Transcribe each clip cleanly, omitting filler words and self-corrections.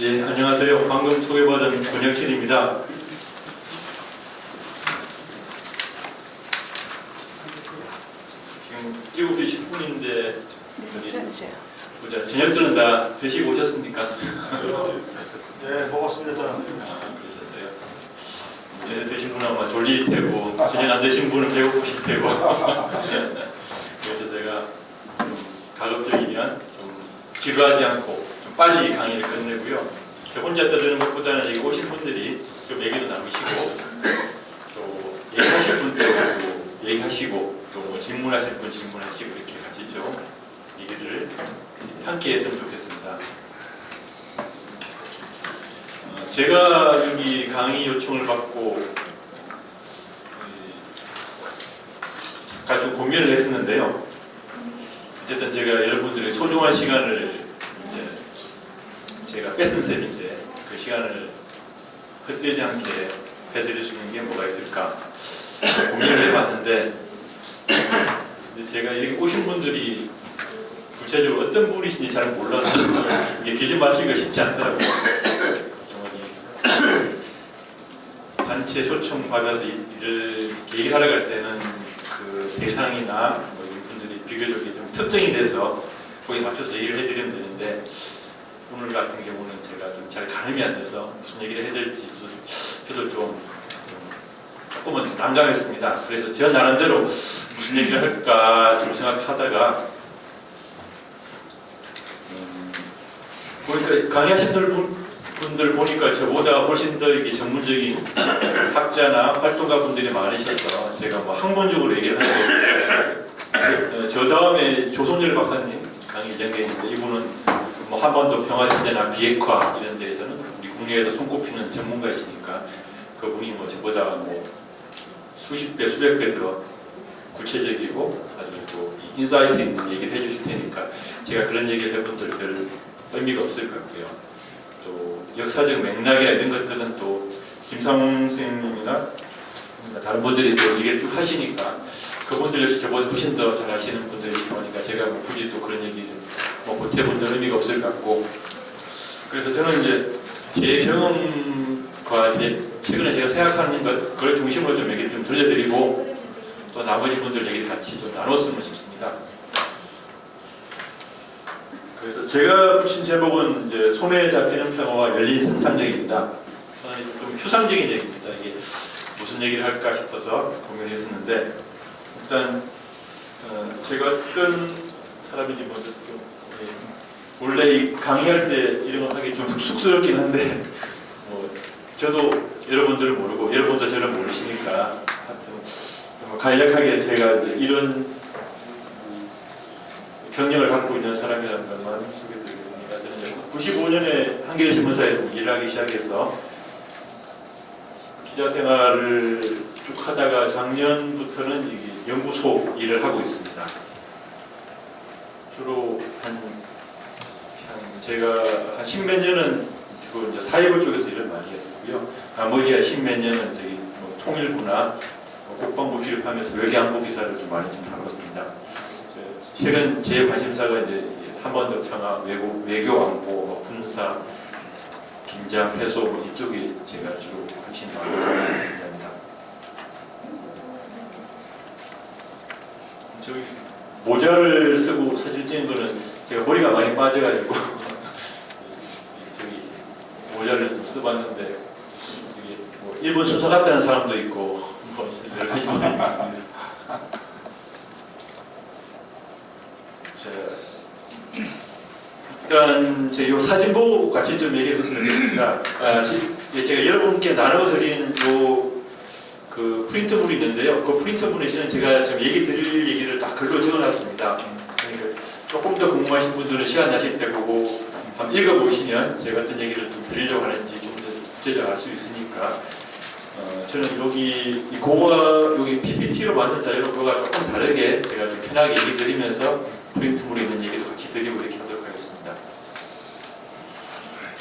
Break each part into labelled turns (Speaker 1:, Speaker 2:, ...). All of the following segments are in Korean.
Speaker 1: 예, 안녕하세요. 방금 소개받은 권혁실입니다. 지금 7시 10분인데 보자. 저녁들은 다 드시고 오셨습니까?
Speaker 2: 네, 먹었습니다.
Speaker 1: 그러셨어요. 저녁 드신 분은 아마 졸릴 테고 저녁 안 드신 분은 배고프실 테고 그래서 제가 좀 가급적이면 좀 지루하지 않고 좀 빨리 강의를 끝내고요. 저 혼자 떠드는 것보다는 여기 오신 분들이 좀 얘기도 나누시고 또 얘기하실 분도 얘기하시고 또 뭐 질문하실 분 질문하시고 이렇게 같이 좀 얘기를 함께 했으면 좋겠습니다. 제가 여기 강의 요청을 받고 잠깐 좀 고민을 했었는데요. 어쨌든 제가 여러분들의 소중한 시간을 제가 뺏은 셈인데 그 시간을 헛되지 않게 해드릴 수 있는 게 뭐가 있을까 고민을 해봤는데 제가 여기 오신 분들이 구체적으로 어떤 분이신지 잘 몰라서 이게 기준 맞추기가 쉽지 않더라고요. 단체 초청 받아서 일을 얘기를 하러 갈 때는 그 대상이나 뭐 이런 분들이 비교적 좀 특정이 돼서 거기에 맞춰서 얘기를 해드리면 되는데 오늘 같은 경우는 제가 좀 잘 가늠이 안 돼서 무슨 얘기를 해야 될지 저도 조금은 난감했습니다. 그래서 저 나름대로 무슨 얘기를 할까 좀 생각하다가 보니까 강의하신 분들 보니까 저보다 훨씬 더 이렇게 전문적인 학자나 활동가 분들이 많으셔서 제가 뭐 학문적으로 얘기를 하는데 저 다음에 조성열 박사님 강의 예정돼 있는데 이분은 뭐 한반도 평화제재나 비핵화 이런 데에서는 우리 국내에서 손꼽히는 전문가이시니까 그분이 뭐 저보다 뭐 수십 배 수백 배 더 구체적이고 아주 또 인사이트 있는 얘기를 해주실 테니까 제가 그런 얘기를 해본들 별 의미가 없을 것 같고요. 또 역사적 맥락이나 이런 것들은 또 김상훈 선생님이나 다른 분들이 또 얘기를 쭉 하시니까 그분들 역시 저보다 훨씬 더 잘 아시는 분들이시고 하니까 제가 뭐 굳이 또 그런 얘기를 뭐 보태본들 의미가 없을 것 같고 그래서 저는 이제 제 경험과 최근에 제가 생각하는 그걸 중심으로 좀 얘기를 좀 들려드리고 또 나머지 분들 얘기를 같이 좀 나눴으면 싶습니다. 그래서 제가 붙인 제목은 이제 손에 잡히는 평화와 열린 상상력입니다. 좀 추상적인 얘기입니다. 이게 무슨 얘기를 할까 싶어서 고민했었는데 일단 제가 어떤 사람인지 먼저 좀 원래 이 강의할 때 이런 거 하기 좀 쑥스럽긴 한데 저도 여러분들을 모르고 여러분도 저를 모르시니까 하여튼 간략하게 제가 이제 이런 경력을 갖고 있는 사람이라는 것만 소개드리겠습니다. 저는 95년에 한겨레 신문사에서 일을 하기 시작해서 기자 생활을 쭉 하다가 작년부터는 연구소 일을 하고 있습니다. 주로 제가 한 십몇 년은 주로 이제 사회부 쪽에서 일을 많이 했었고요. 나머지 한 십몇 년은 저기 뭐 통일부나 국방부 출입하면서 외교안보 기사를 좀 많이 좀 다뤘습니다. 최근 제 관심사가 이제 한반도 평화, 외교안보, 뭐 군사, 긴장 해소 뭐 이쪽이 제가 주로 관심이 많습니다. 저기 모자를 쓰고 사진 찍은 거는 제가 머리가 많이 빠져가지고 저기 모자를 좀 써봤는데 저기 뭐 일본 순서 같다는 사람도 있고 뭐 여러 가지 많이 있습니다. 일단 제가 사진 보고 같이 좀 얘기해봤으면 좋겠습니다. 제가 여러분께 나눠드린 그 프린트물이 있는데요. 그 프린트물에서는 제가 좀 드릴 얘기를 다 글로 적어놨습니다. 그러니까 조금 더 궁금하신 분들은 시간 나실 때 보고 한번 읽어보시면 제가 어떤 얘기를 좀 드리려고 하는지 좀 더 구체적으로 알 수 있으니까 저는 여기 PPT로 만든 자료로 그거가 조금 다르게 제가 좀 편하게 얘기 드리면서 프린트물에 있는 얘기도 같이 드리고 이렇게 하도록 하겠습니다.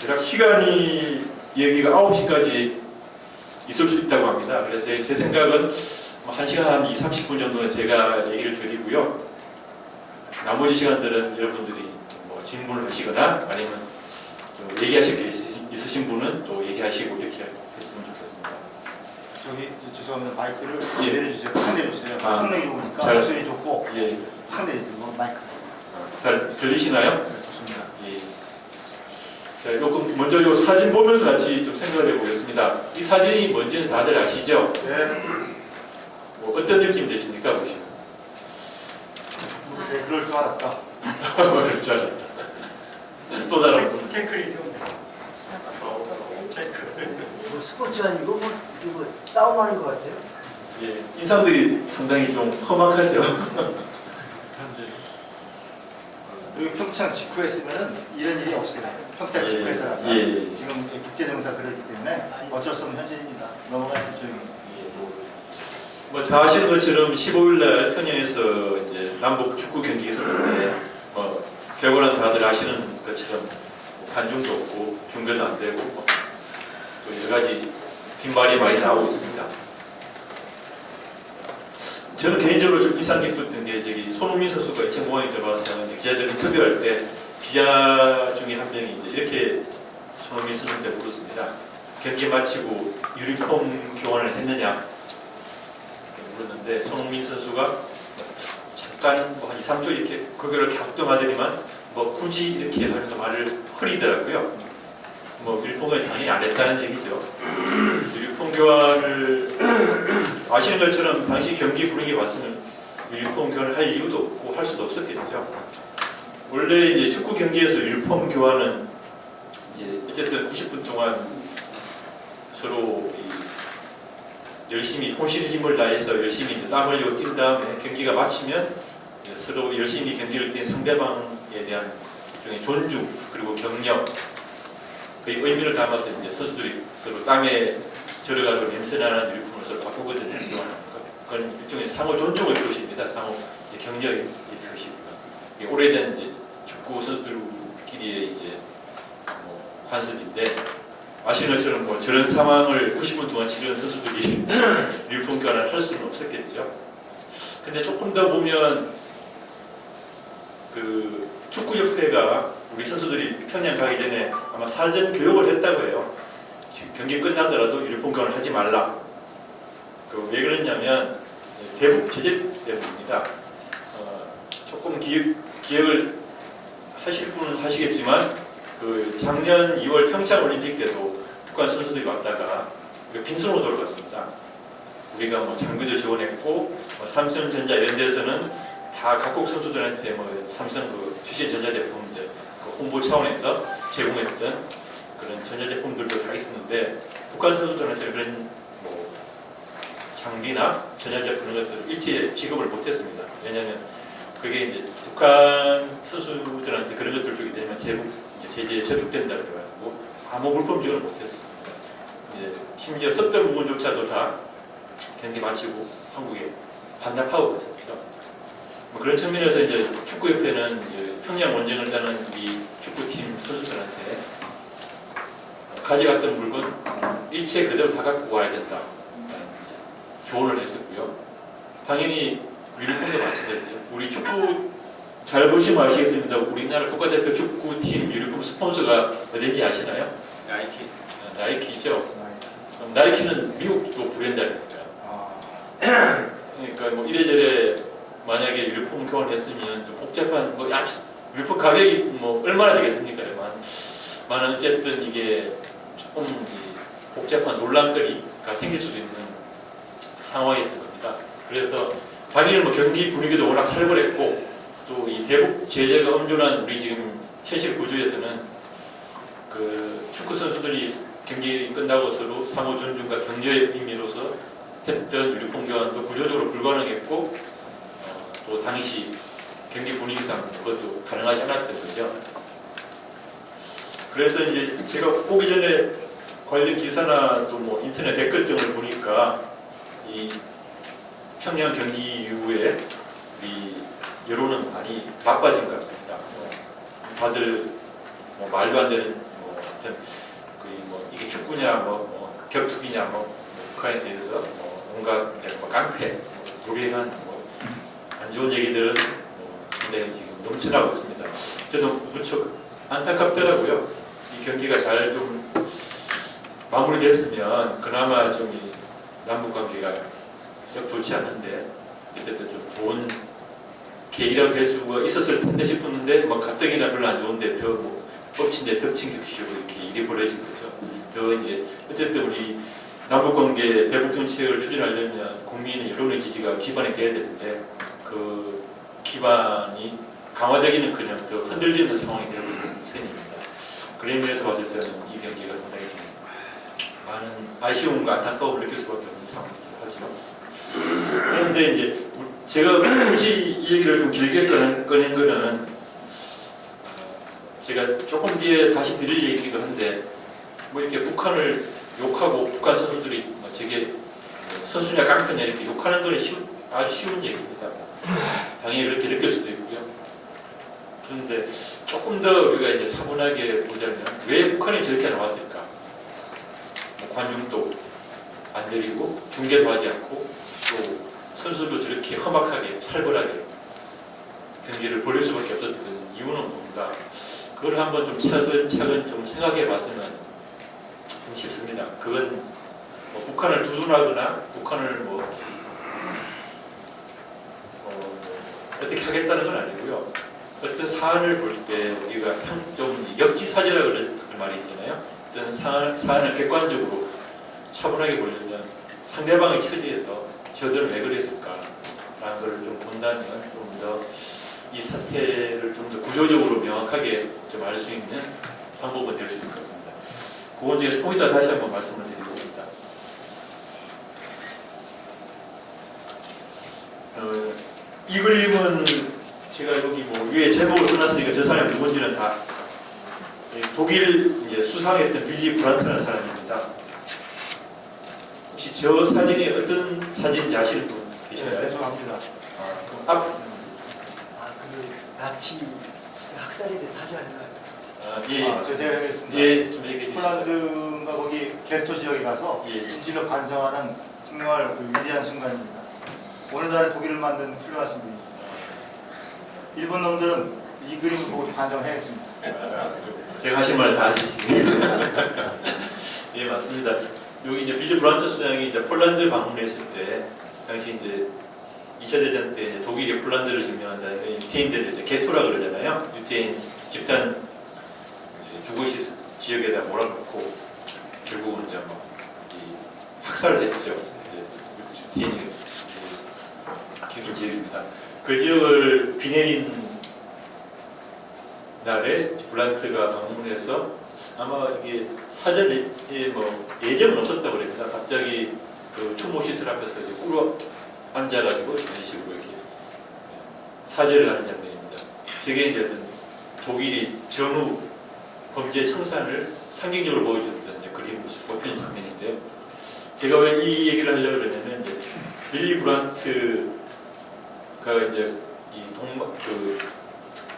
Speaker 1: 대략 시간이 여기가 9시까지 있을 수 있다고 합니다. 그래서 제 생각은 1시간 한 20-30분 정도는 제가 얘기를 드리고요. 나머지 시간들은 여러분들이 뭐 질문을 하시거나 아니면 얘기하실 게 있으시면 있으신 분은 또 얘기하시고 이렇게 했으면 좋겠습니다.
Speaker 2: 저기 죄송합니다. 마이크를
Speaker 1: 예.
Speaker 2: 내려주세요. 확 내려주세요.
Speaker 1: 아,
Speaker 2: 성능이 좋으니까
Speaker 1: 잘-
Speaker 2: 목소리 좋고
Speaker 1: 예,
Speaker 2: 확 내려주세요. 마이크.
Speaker 1: 잘 들리시나요?
Speaker 2: 네, 좋습니다.
Speaker 1: 예. 자, 요금 먼저 요 사진 보면서 같이 좀 생각을 해보겠습니다. 이 사진이 뭔지는 다들 아시죠?
Speaker 2: 네.
Speaker 1: 뭐 어떤 느낌 드십니까 보시면?
Speaker 2: 네, 그럴 줄 알았다.
Speaker 1: 그럴 줄 알았다. 또 다른 분.
Speaker 3: 태클이 좀 태클.
Speaker 4: 뭐 스포츠 아니고 뭐 이거 싸움하는 것 같아요.
Speaker 1: 예, 인상들이 상당히 좀 험악하죠.
Speaker 2: 여기 평창 직후했으면은 이런 일이 없어요. 평창
Speaker 1: 예,
Speaker 2: 직후에다가
Speaker 1: 예, 예.
Speaker 2: 지금 국제정사 그렇기 때문에 어쩔 수 없는 현실입니다. 넘어가야죠 조용히.
Speaker 1: 뭐 다 아시는 것처럼 15일 날 평양에서 이제 남북 축구 경기가 있었는데 결과는 다들 아시는 것처럼 관중도 없고 중계도 안 되고 또 여러 가지 뒷말이 많이 나오고 있습니다. 저는 개인적으로 좀 인상 깊었던 게 저기 손흥민 선수가 이천공항에 들어와서 기자들 인터뷰할 때 기자 중에 한 명이 이제 이렇게 손흥민 선수한테 물었습니다. 경기 마치고 유니폼 교환을 했느냐 물었는데 손흥민 선수가 잠깐 뭐 한 2, 3초 이렇게 고개를 갸우뚱하더니만 뭐 굳이 이렇게 하면서 말을 흐리더라고요. 뭐 유니폼을 당연히 안 했다는 얘기죠. 유니폼 교환을 아시는 것처럼 당시 경기 분위기 봤으면 유니폼 교환을 할 이유도 없고 할 수도 없었겠죠. 원래 이제 축구 경기에서 유니폼 교환은 이제 어쨌든 90분 동안 서로 열심히 혼신의 힘을 다해서 열심히 이제 땀 흘리고 뛴 다음에 경기가 마치면 서로 열심히 경기를 뛴 상대방에 대한 일종의 존중 그리고 격려 그 의미를 담아서 이제 선수들이 서로 땀에 절여가지고 냄새나는 유니폼을 서로 바꾸거든요. 그건 일종의 상호 존중의 표시입니다. 상호 이제 격려의 표시고요. 오래된 이제 축구 선수들끼리의 이제 관습인데 아시는 것처럼 뭐 저런 상황을 90분 동안 치르는 선수들이 유니폼 교환을 할 수는 없었겠죠. 근데 조금 더 보면 그 축구협회가 우리 선수들이 평양 가기 전에 아마 사전 교육을 했다고 해요. 경기 끝나더라도 유니폼 교환을 하지 말라. 왜 그러냐면 대북 제재 때문입니다. 조금 기억을 하실 분은 하시겠지만 그 작년 2월 평창 올림픽 때도 북한 선수들이 왔다가 빈손으로 돌아갔습니다. 우리가 뭐 장비도 지원했고 뭐 삼성전자 이런 데서는 다 각국 선수들한테 뭐 삼성 그 최신 전자제품 이제 그 홍보 차원에서 제공했던 그런 전자제품들도 다 있었는데 북한 선수들한테 그런 뭐 장비나 전자제품 이런 것들을 일체에 지급을 못했습니다. 왜냐하면 그게 이제 북한 선수들한테 그런 것들 주게 되면 제재에 저촉된다 그래가지고 아무 물품 지원을 못했습니다. 이제 심지어 썼던 부분조차도 다 경기 마치고 한국에 반납하고 그랬었죠. 뭐 그런 측면에서 이제 축구협회는 이제 평양 원정을 따는 이 축구팀 선수들한테 가져갔던 물건 일체 그대로 다 갖고 와야 된다 조언을 했었고요. 당연히 유니폼도 마찬가지죠. 우리 축구 잘 보시면 아시겠습니다. 우리나라 국가대표 축구팀 유니폼 스폰서가 어딘지 아시나요?
Speaker 3: 나이키.
Speaker 1: 나이키죠. 나이키는 미국도 브랜드입니다. 그러니까 뭐 이래저래 만약에 유니폼 교환을 했으면 좀 복잡한 뭐 유니폼 가격이 뭐 얼마나 되겠습니까? 많은 어쨌든 이게 조금 복잡한 논란거리가 생길 수도 있는 상황이었던 겁니다. 그래서 당연히 뭐 경기 분위기도 워낙 살벌했고 또 이 대북 제재가 엄존한 우리 지금 현실 구조에서는 그 축구 선수들이 경기 끝나고 서로 상호 존중과 격려의 의미로서 했던 유니폼 교환도 구조적으로 불가능했고 또 당시 경기 분위기상 그것도 가능하지 않았던 거죠. 그래서 이제 제가 오기 전에 관련 기사나 또 뭐 인터넷 댓글 등을 보니까 이 평양 경기 이후에 이 여론은 많이 바빠진 것 같습니다. 다들 뭐 말도 안 되는 뭐 어떤 뭐 이게 축구냐 뭐 격투기냐 뭐 북한에 대해서 뭐 온갖 뭐 깡패, 불행한 뭐 안 좋은 얘기들은 상당히 지금 넘쳐나고 있습니다. 저도 무척 안타깝더라고요. 이 경기가 잘 좀 마무리됐으면 그나마 좀 이 남북 관계가 썩 좋지 않은데 어쨌든 좀 좋은 계기가 될 수가 있었을 텐데 싶었는데 뭐 가뜩이나 별로 안 좋은데 더 뭐 엎친데 덮친 격식으로 이렇게 일이 벌어진 거죠. 더 이제 어쨌든 우리 남북 관계 대북 정책을 추진하려면 국민의 여론의 지지가 기반이 돼야 되는데 그 기반이 강화되기는커녕 더 흔들리는 상황이 되고 있는 셈입니다. 그런 의미에서 봤을 때는 이 경기가 상당히 좀 많은 아쉬움과 안타까움을 느낄 수밖에 없는 상황이긴 하죠. 그런데 이제 제가 굳이 이 얘기를 좀 길게 꺼낸 거는 제가 조금 뒤에 다시 드릴 얘기이기도 한데 뭐 이렇게 북한을 욕하고 북한 선수들이 뭐 저게 선수냐 깡패냐 이렇게 욕하는 거는 아주 쉬운 얘기입니다. 당연히 그렇게 느낄 수도 있고요. 그런데 조금 더 우리가 이제 차분하게 보자면 왜 북한이 저렇게 나왔을까? 뭐 관중도 안 들이고 중계도 하지 않고 또 선수도 저렇게 험악하게 살벌하게 경기를 벌일 수밖에 없었던 이유는 뭔가? 그걸 한번 좀 차근차근 좀 생각해 봤으면 좀 쉽습니다. 그건 뭐 북한을 두둔하거나 북한을 뭐 어떻게 하겠다는 건 아니고요. 어떤 사안을 볼 때 우리가 좀 역지사지라고 그런 말이 있잖아요. 어떤 사안을 객관적으로 차분하게 보려면 상대방의 처지에서 저들은 왜 그랬을까라는 걸 좀 본다면 좀 더 이 사태를 좀 더 구조적으로 명확하게 좀 알 수 있는 방법은 될 수 있을 것 같습니다. 그건 제가 좀 이따 다시 한번 말씀을 드리겠습니다. 이 그림은 제가 여기 뭐 위에 제목을 써놨으니까 저 사람이 누군지는 다 독일 이제 수상했던 빌리 브란트라는 사람입니다. 혹시 저 사진이 어떤 사진인지 아시는 분 계신가요?
Speaker 2: 네, 저 압니다.
Speaker 4: 그 나치 학살에 대해서 하지 않을까요?
Speaker 2: 제가 하겠습니다.
Speaker 1: 예, 좀 얘기해 주시죠.
Speaker 2: 폴란드가 거기 게토 지역에 가서
Speaker 1: 예.
Speaker 2: 진실로 반성하는 정말 그 위대한 순간입니다. 오늘날의 독일을 만든 훌륭하신 분입니다. 일본 놈들은 이 그림을 보고 반성해야겠습니다.
Speaker 1: 제가 하신 말 다 하시고요. 예, 맞습니다. 여기 이제 빌리 브란트 수장이 이제 폴란드 방문했을 때, 당시 이제 2차 대전 때 이제 독일이 폴란드를 점령한다. 유태인들을 이제 게토라 그러잖아요. 유태인 집단 주거시 지역에다 몰아넣고 결국은 이제 막 학살을 했죠. 유태인이 겪은 지역입니다. 그 지역을 비 내린 날에 브란트가 방문해서 아마 이게 사전에 뭐 예정은 없었다고 그럽니다. 갑자기 그 추모시설 앞에서 이제 꿇어 앉아가지고 이런 식으로 이렇게 사죄를 하는 장면입니다. 저게 이제 어떤 독일이 전후 범죄 청산을 상징적으로 보여줬던 이제 그림 모습 보이는 장면인데요. 제가 왜 이 얘기를 하려고 그러냐면 이제 빌리 브란트가 이제 이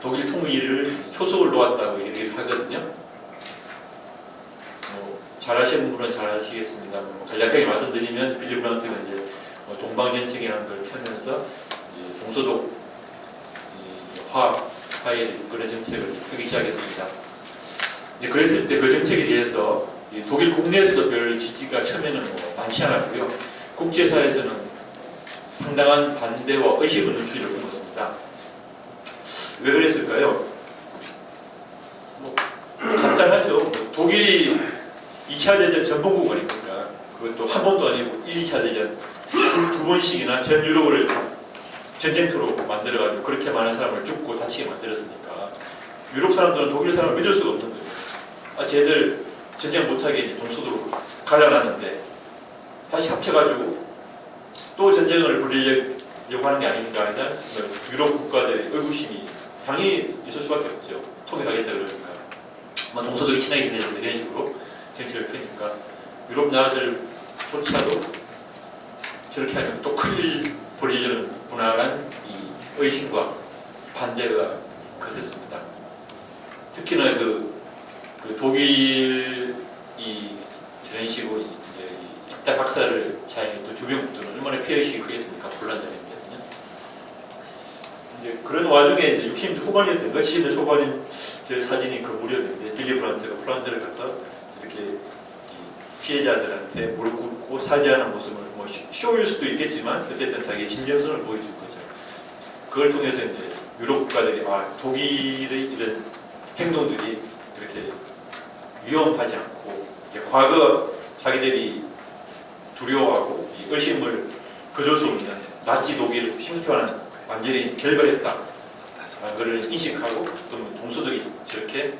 Speaker 1: 독일 통일을 초석을 놓았다고 얘기를 하거든요. 잘 아시는 분은 잘 아시겠습니다. 간략하게 말씀드리면 빌리 브란트가 이제 동방전책이라는 걸 펴면서 동서독 화해를 이끄는 정책을 펴기 시작했습니다. 그랬을 때 그 정책에 대해서 독일 국내에서도 별 지지가 처음에는 많지 않았고요. 국제사회에서는 상당한 반대와 의식의 눈초리를 보였습니다. 왜 그랬을까요? 간단하죠. 독일이 2차 대전 전범국 아닙니까? 그것도 한 번도 아니고 1, 2차 대전 두 번씩이나 전 유럽을 전쟁터로 만들어가지고 그렇게 많은 사람을 죽고 다치게 만들었으니까 유럽 사람들은 독일 사람을 믿을 수가 없는 거예요. 쟤들 전쟁 못하게 동서도로 갈라놨는데 다시 합쳐가지고 또 전쟁을 벌이려고 하는 게 아닌가 하는 유럽 국가들의 의구심이 당연히 있을 수밖에 없죠. 통일하겠다 그러니까. 동서독이 친하게 지내는 이런 식으로 정책을 펴니까 유럽 나라들조차도 저렇게 하면 또 큰일 벌이려는 분화한 이 의심과 반대가 거셌습니다. 특히나 그 독일이 저런 식으로 이제 집단 학살을 자행했던 주변국들은 얼마나 피해의식이 크겠습니까? 폴란드에서는. 이제 그런 와중에 이제 60년대 후반이었던 거, 70년대 초반인 제 사진이 그 무렵인데 빌리 브란트가 폴란드를 가서 이렇게 피해자들한테 무릎 꿇고 사죄하는 모습을 뭐 쇼일 수도 있겠지만 어쨌든 자기의 진정성을 보여줄 거죠. 그걸 통해서 이제 유럽 국가들이 독일의 이런 행동들이 그렇게 위험하지 않고 이제 과거 자기들이 두려워하고 이 의심을 거둘 수 없는 나치 독일을 심표하는 완전히 결별했다. 그걸 인식하고 또 동서독이 저렇게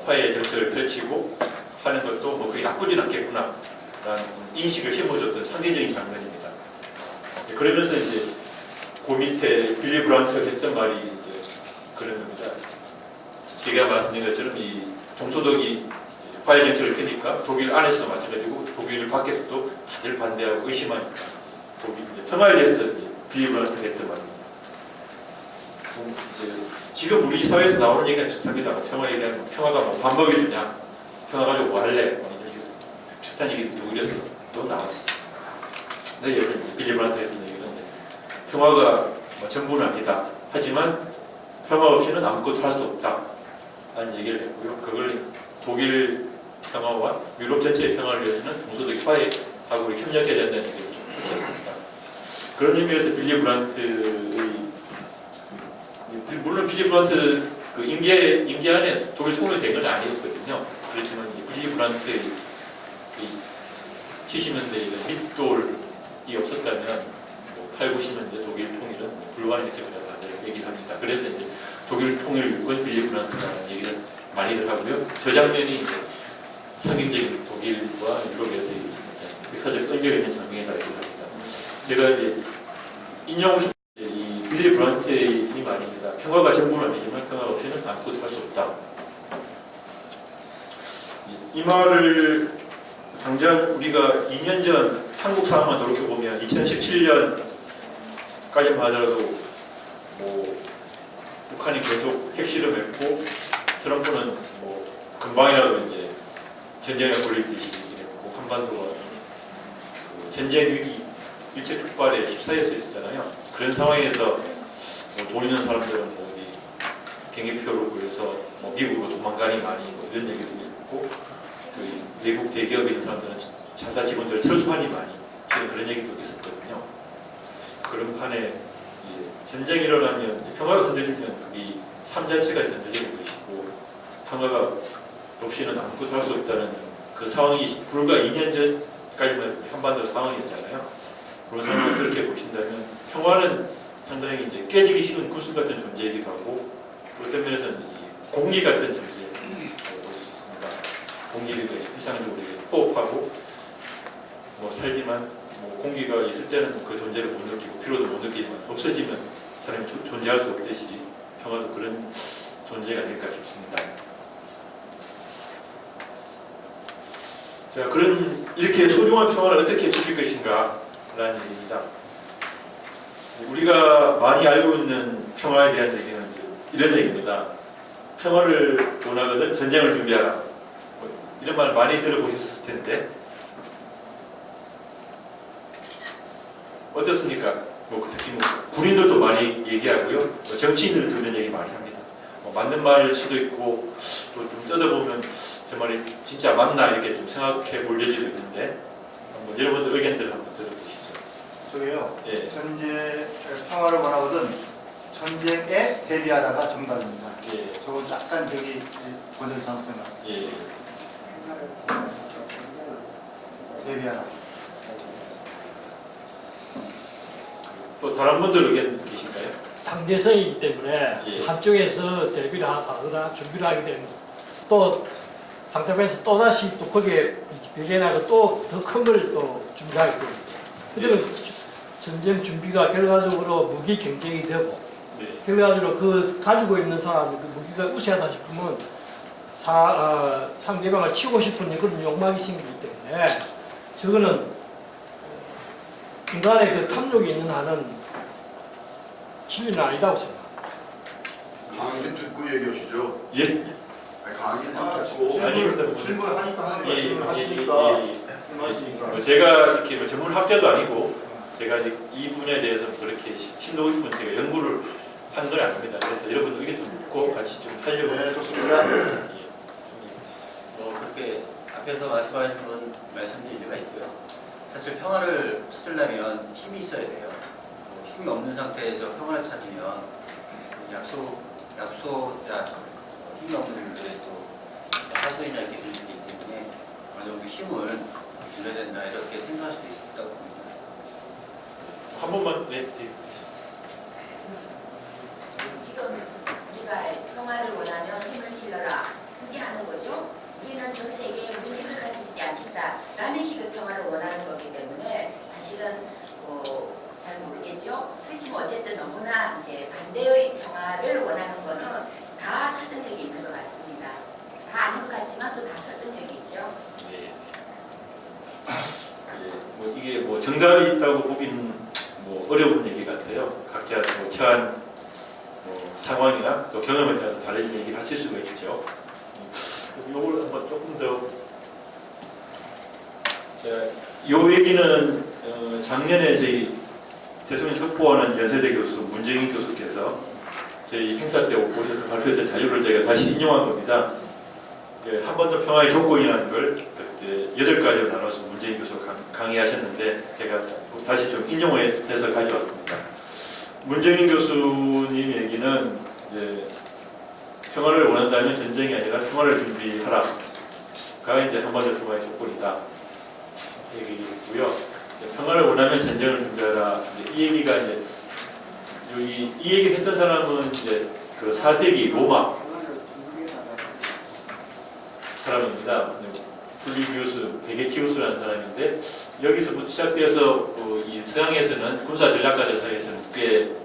Speaker 1: 화해의 정책을 펼치고 하는 것도 뭐 그게 나쁘진 않겠구나 라는 인식을 심어줬던 상징적인 장면입니다. 그러면서 이제 그 밑에 빌리 브란트가 했던 말이 이제 그런 겁니다. 제가 말씀드린 것처럼 이 동서독이 화해 정책을 펴니까 독일 안에서도 마찬가지고 독일 밖에서도 다들 반대하고 의심하니까 독일 이제 평화에 대해서 이제 빌리 브란트가 했던 말입니다. 이제 지금 우리 사회에서 나오는 얘기가 비슷합니다. 평화 얘기하면 평화가 뭐 밥 먹여주냐, 평화 가지고 뭐 할래, 뭐 이런 비슷한 얘기도 독일에서 또 나왔어. 근데 여기서 빌리 브란트 했던 얘기는 평화가 뭐 전부는 아니다. 하지만 평화 없이는 아무것도 할 수 없다. 라는 얘기를 했고요. 그걸 독일 평화와 유럽 전체의 평화를 위해서는 동서독이 화해하고 협력해야 된다는 얘기를 좀 펼쳤습니다. 그런 의미에서 빌리 브란트의 물론 빌리 브란트 그 임기 안에 독일 통일이 된 건 아니었거든요. 그렇지만 빌리 브란트의 70년대 밑돌이 없었다면 8, 90년대 독일 통일은 불가능했을 거라고 다들 얘기를 합니다. 그래서 이제 독일 통일 유권 빌리 브란트라는 얘기를 많이들 하고요. 저 장면이 이제 상징적인 독일과 유럽에서의 역사적 의미가 있는 장면이라고 얘기합니다. 제가 이제 인용하고 싶은 이 빌리 브란트의 이 말입니다. 평화가 전부는 아니지만 평화 없이는 아무것도 할 수 없다. 이 말을 당장 우리가 2년 전 한국 상황만 돌이켜보면 2017년까지만 하더라도 뭐 북한이 계속 핵실험했고 트럼프는 뭐 금방이라도 이제 전쟁에 걸리듯이 했고 한반도가 그 전쟁 위기 일체 폭발에 휩싸여서 있었잖아요. 그런 상황에서 뭐 돈 있는 사람들은 뭐 어디 비행기표로 구해서 뭐 미국으로 도망가니 많이 뭐 이런 얘기도 있었고 그 외국 대기업에 있는 사람들은 자사 직원들을 철수하니 많이 지금 그런 얘기도 있었거든요. 그런 판에 전쟁이 일어나면 평화가 흔들리면 이 삶 자체가 흔들리는 것이고 평화가 없이는 아무것도 할 수 없다는 그 상황이 불과 2년 전까지만 한반도 상황이었잖아요. 그런 상황을 그렇게 보신다면 평화는 상당히 이제 깨지기 쉬운 구슬 같은 존재이기도 하고 그런 면에서는 공기 같은 존재라고 볼 수 있습니다. 공기를 이상적으로 호흡하고 뭐 살지만 뭐 공기가 있을 때는 그 존재를 못 느끼고 피로도 못 느끼지만 없어지면 사람이 존재할 수 없듯이 평화도 그런 존재가 아닐까 싶습니다. 자, 그런 이렇게 소중한 평화를 어떻게 지킬 것인가 라는 얘기입니다. 우리가 많이 알고 있는 평화에 대한 얘기는 이런 얘기입니다. 평화를 원하거든 전쟁을 준비하라. 이런 말 많이 들어보셨을 텐데 어떻습니까? 뭐 특히 뭐 군인들도 많이 얘기하고요. 뭐 정치인들도 이런 얘기 많이 합니다. 뭐 맞는 말일 수도 있고 또 좀 뜯어보면 저 말이 진짜 맞나 이렇게 좀 생각해 볼 여지도 있는데 한번 여러분들 의견들을 한번 들어보시죠.
Speaker 2: 저게요.
Speaker 1: 예.
Speaker 2: 전쟁 평화를 원하거든 전쟁에 대비하다가 정답입니다.
Speaker 1: 예.
Speaker 2: 저건 약간 저기 번역이 잘못된 것 같아요.
Speaker 1: 예.
Speaker 2: 대비하다.
Speaker 1: 또 다른 분들 의견 계신가요?
Speaker 3: 상대성이기 때문에
Speaker 1: 예.
Speaker 3: 한쪽에서 대비를 하거나 준비를 하게 되면 또 상대방에서 또다시 또 거기에 비례하고 또 더 큰 걸 또 준비하게 됩니다. 그러면 전쟁 준비가 결과적으로 무기 경쟁이 되고
Speaker 1: 네.
Speaker 3: 결과적으로 그 가지고 있는 사람 그 무기가 우세하다 싶으면 상대방을 치고 싶은 그런 욕망이 생기기 때문에 저거는 인간의 그 탐욕이 있는 한은 진리는 아니다고 생각합니다.
Speaker 5: 강의 듣고 얘기하시죠.
Speaker 1: 예?
Speaker 5: 아니, 강의 듣고.
Speaker 1: 아니, 그렇다면
Speaker 2: 질문을 하니까 하는
Speaker 1: 예,
Speaker 2: 말씀을
Speaker 1: 예,
Speaker 2: 하시니까
Speaker 1: 예,
Speaker 2: 말씀이니까.
Speaker 1: 뭐 제가 이렇게 뭐 전문 학자도 아니고 제가 이제 이 분야에 대해서 그렇게 심도 깊은 제가 연구를 한 건 아닙니다. 그래서 여러분들 의견 좀 묻고 같이 좀 하려고.
Speaker 2: 네, 좋습니다.
Speaker 1: 예.
Speaker 6: 뭐 그렇게 앞에 앞에서 말씀하신 분 말씀드릴 일리가 있고요. 사실 평화를 찾으려면 힘이 있어야 돼요. 힘이 없는 상태에서 평화를 찾으면 약소자 힘이 없는 분들의 또 사소이나 이렇게 들리기 때문에 어느 정도 힘을 줄여야 된다 이렇게 생각할 수도 있다고 봅니다.
Speaker 1: 한 번만
Speaker 7: 지금 우리가 평화를 원하면 힘을 길러라 그게 하는 거죠. 우리는 전 세계에 우리 힘을 가지지 않겠다라는 식의 평화를 원하는 거기 때문에 사실은 잘 모르겠죠. 그렇지만 어쨌든 너무나 이제 반대의 평화를 원하는 거는 다 설득력이 있는 것 같습니다. 다 아닌 것 같지만 또 다 설득력이 있죠.
Speaker 1: 네. 뭐 이게 뭐 정답이 있다고 보기는 뭐 어려운 얘기 같아요. 각자 뭐 처한 상황이나 또 경험에 따라 다른 얘기를 하실 수가 있죠. 그래서 이걸 한번 조금 더 이 얘기는 작년에 저희 대통령 첩보하는 연세대 교수 문정인 교수께서 저희 행사 때 오셔서 발표했던 자료를 제가 다시 인용한 겁니다. 한 번 더 평화의 조건이라는 걸 그때 8가지로 나눠서 문재인 교수가 강의하셨는데 제가 다시 좀 인용해서 가져왔습니다. 문정인 교수님 얘기는 이제 평화를 원한다면 전쟁이 아니라 평화를 준비하라가 이제 한반도 평화의 조건이다 얘기고요. 평화를 원하면 전쟁을 준비하라. 이 얘기가 이제 여기 이 얘기를 했던 사람은 이제 그 4세기 로마 사람입니다. 플리비우스 베게티우스라는 사람인데 여기서부터 시작돼서 이 서양에서는 군사 전략가들 사이에서는 꽤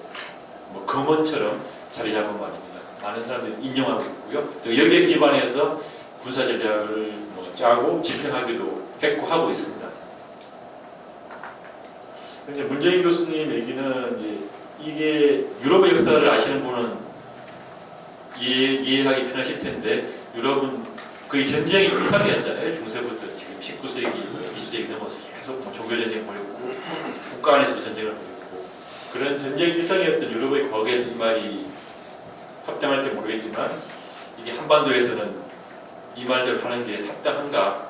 Speaker 1: 뭐 검언처럼 자리 잡은 말입니다. 많은 사람들이 인용하고 있고요. 또 여기에 기반해서 군사 전략을 뭐 짜고 집행하기도 했고 하고 있습니다. 근데 문정인 교수님 얘기는 이게 유럽의 역사를 아시는 분은 이해하기 편하실 텐데 유럽은 거의 전쟁이 일상이었잖아요. 중세부터 지금 19세기, 20세기 넘어서 계속 뭐 종교전쟁 벌였고 국가 안에서도 전쟁을 벌였고 그런 전쟁 일상이었던 유럽의 과거에서 이 말이 합당할지 모르겠지만 이게 한반도에서는 이 말대로 하는 게 합당한가?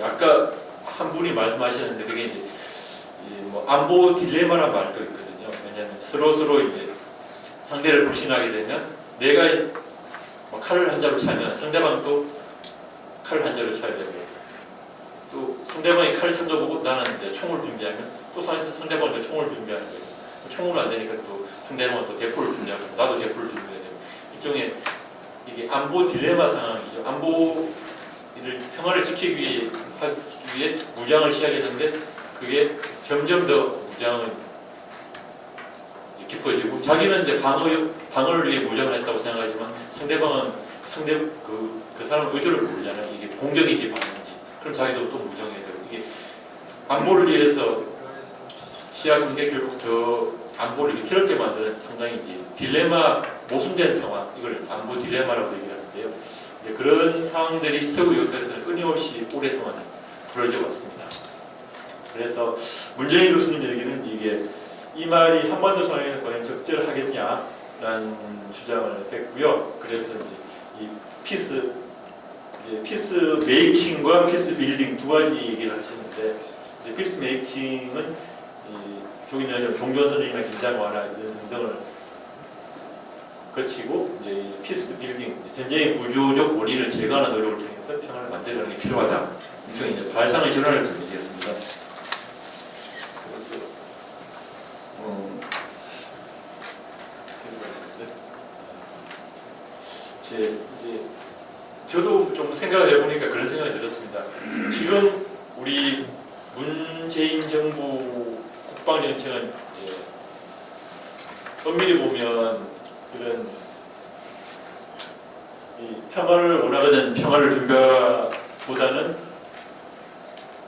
Speaker 1: 아까 한 분이 말씀하셨는데 그게 이제 뭐 안보 딜레마란 말도 있거든요. 왜냐하면 서로 이제 상대를 불신하게 되면 내가 뭐 칼을 한 자루 차면 상대방도 칼을 한 자루 차야 되고 또 상대방이 칼을 찬 거 보고 나는 이제 총을 준비하면 또 상대방도 총을 준비하는 거예요. 총으로 안 되니까 또 상대방은 또 대포를 준비하고 나도 대포를 준비해야 되고 일종의 이게 안보 딜레마 상황이죠. 안보를 평화를 지키기 위해 무장을 시작했는데 그게 점점 더 무장은 깊어지고 자기는 이제 방어를 위해 무장을 했다고 생각하지만 상대방은 그 사람 의도를 모르잖아요. 이게 공격인지 방어인지. 그럼 자기도 또 무장해야 되고 이게 안보를 위해서 시작한 게 결국 더 안보를 위태롭게 만드는 상당히 이제 딜레마 모순된 상황 이걸 안보 딜레마라고 얘기하는데요. 그런 상황들이 서구 역사에서는 끊임없이 오랫동안 벌어져 왔습니다. 그래서 문정인 교수님 얘기는 이게 이 말이 한반도 상황에서 과연 적절하겠냐라는 주장을 했고요. 그래서 이제 이 피스 메이킹과 피스 빌딩 두 가지 얘기를 하시는데 피스 메이킹은 조기 전에 종전 선언이나 긴장 완화 이런 등등을 거치고 이제 피스 빌딩 전쟁의 구조적 원인을 제거하는 노력을 통해서 평화를 만들어내는 게 필요하다. 일종의 이제 발상의 전환을 좀 얘기했습니다. 저도 좀 생각을 해보니까 그런 생각이 들었습니다. 지금 우리 문재인 정부 국방정책은 엄밀히 보면 이런 평화를 원하거든 평화를 준비하보다는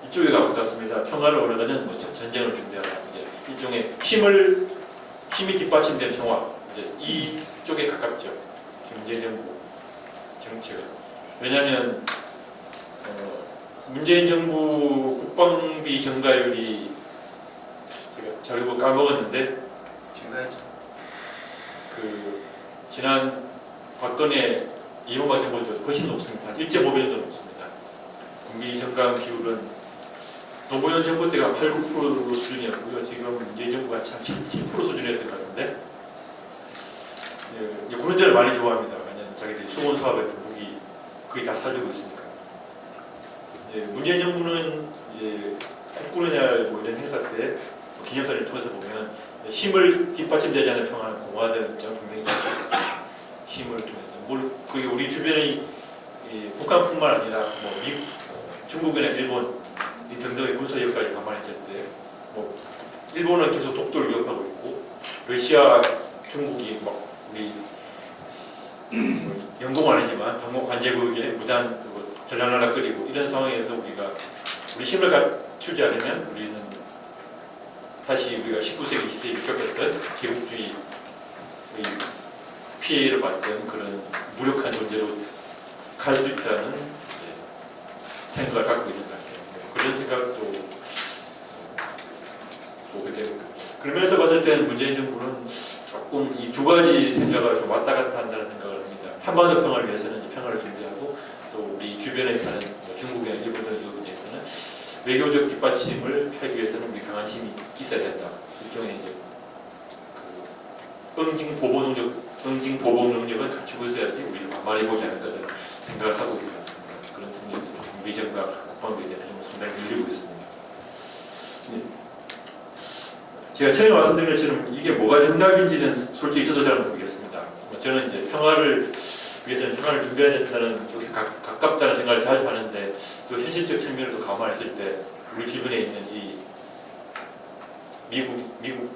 Speaker 1: 이쪽에 가깝습니다. 평화를 원하거든 뭐 전쟁을 준비하라. 일종의 힘이 뒷받침된 평화 이쪽에 가깝죠. 문재인 정부 정책은. 왜냐하면 문재인 정부 국방비 증가율이 제가 자료 까먹었는데 그 지난 박근혜 이명박 정부 때 훨씬 높습니다. 1.5배 정도 높습니다. 경기 정강 비율은 노무현 정부 때가 8, 9% 수준이었고요. 지금 문재인 정부가 참 7% 수준이었던 것 같은데 이제 군은전을 많이 좋아합니다. 왜냐하면 자기들이 수원 사업에 무기 거의 다 사주고 있으니까. 문재인 정부는 이제 국군의날 뭐 이런 행사 때 기념사를 통해서 보면 힘을 뒷받침되지 않는 평화는 공화되는 입장 분명히 있습니다. 힘을 통해서 그게 우리 주변의 북한뿐만 아니라 뭐 미국, 중국이나 일본 등등의 군사 역까지 감안했을 때 뭐 일본은 계속 독도를 위협하고 있고 러시아, 중국이 막 우리 영공은 아니지만 방공 관제국에 무단 전략나라끓이고 이런 상황에서 우리가 우리 힘을 갖추지 않으면 우리는 다시 우리가 19세기, 20세기 겪었던 제국주의 피해를 받던 그런 무력한 존재로 갈 수 있다는 생각을 갖고 있는 것 같아요. 그런 생각도 보게 되고 그러면서 봤을 때는 문재인 정부는 조금 이 두 가지 생각을 좀 왔다 갔다 한다는 생각을 합니다. 한반도 평화를 위해서는 이제 평화를 준비하고 또 우리 주변에 있는 중국이나 일본 등에 대해서는 외교적 뒷받침을 하기 위해서는 우리 강한 힘이 있어야 된다. 일종의 이제 응징 보복 능력은 갖추고 있어야지 우리를 만만히 보지 않을 거라는 생각을 하고 있는 것 같습니다. 그런 측면에서 미정과 국방부에 대한 힘을 상당히 늘리고 있습니다. 제가 처음에 말씀드린 것처럼 이게 뭐가 정답인지는 솔직히 저도 잘 모르겠습니다. 저는 이제 평화를 위해서는 평화를 준비해야 된다는 쪽에 가깝다는 생각을 자주 하는데 또 현실적 측면을 또 감안했을 때 우리 주변에 있는 이 미국을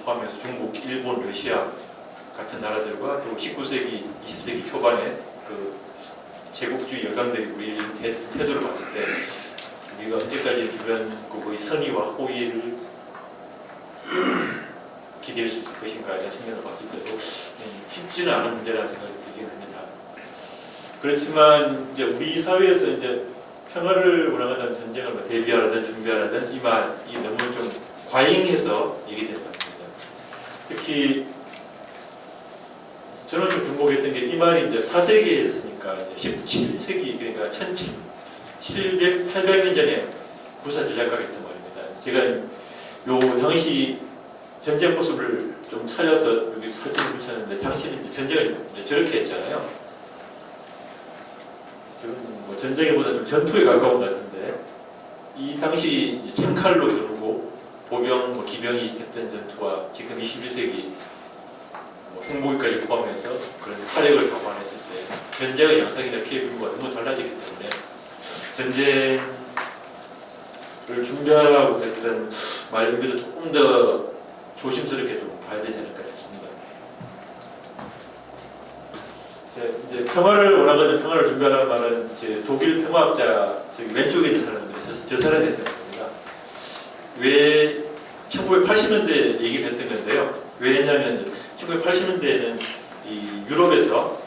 Speaker 1: 포함해서 중국, 일본, 러시아 같은 나라들과 또 19세기, 20세기 초반에 그 제국주의 열강들이 우리 태도를 봤을 때 우리가 언제까지 주변국의 선의와 호의를 기대할 수 있을 것인가 이런 측면을 봤을 때도 쉽지는 않은 문제라는 생각이 들긴 합니다. 그렇지만 이제 우리 사회에서 이제 평화를 원하는 전쟁을 대비하라든 준비하라든 이 너무 좀 과잉해서 얘기되는 것 같습니다. 특히 저는 좀 주목했던 게 이 말이 이제 4세기였으니까 17세기 그러니까 1700, 800년 전에 부산 전략가가 있던 말입니다. 제가 요 당시 전쟁 모습을 좀 찾아서 여기 사진을 붙였는데 당시는 이제 전쟁을 이제 저렇게 했잖아요. 지금 뭐 전쟁보다 좀 전투에 가까운 것 같은데 이 당시 이제 창칼로 겨누고 보병, 뭐 기병이 했던 전투와 지금 21세기 뭐 핵무기까지 포함해서 그런 사력을 감안했을 때 전쟁의 양상이나 피해 규모가 너무 달라지기 때문에 전쟁을 준비하라고 했던 말 의미도 조금 더 조심스럽게 좀 봐야 되지 않을까 싶습니다. 이제 평화를 원하거든 평화를 준비하라는 말은 이제 독일 평화학자 저기 왼쪽에 있는 사람들 저 사람이 했던 겁니다. 왜 1980년대 얘기를 했던 건데요. 왜 했냐면 1980년대에는 이 유럽에서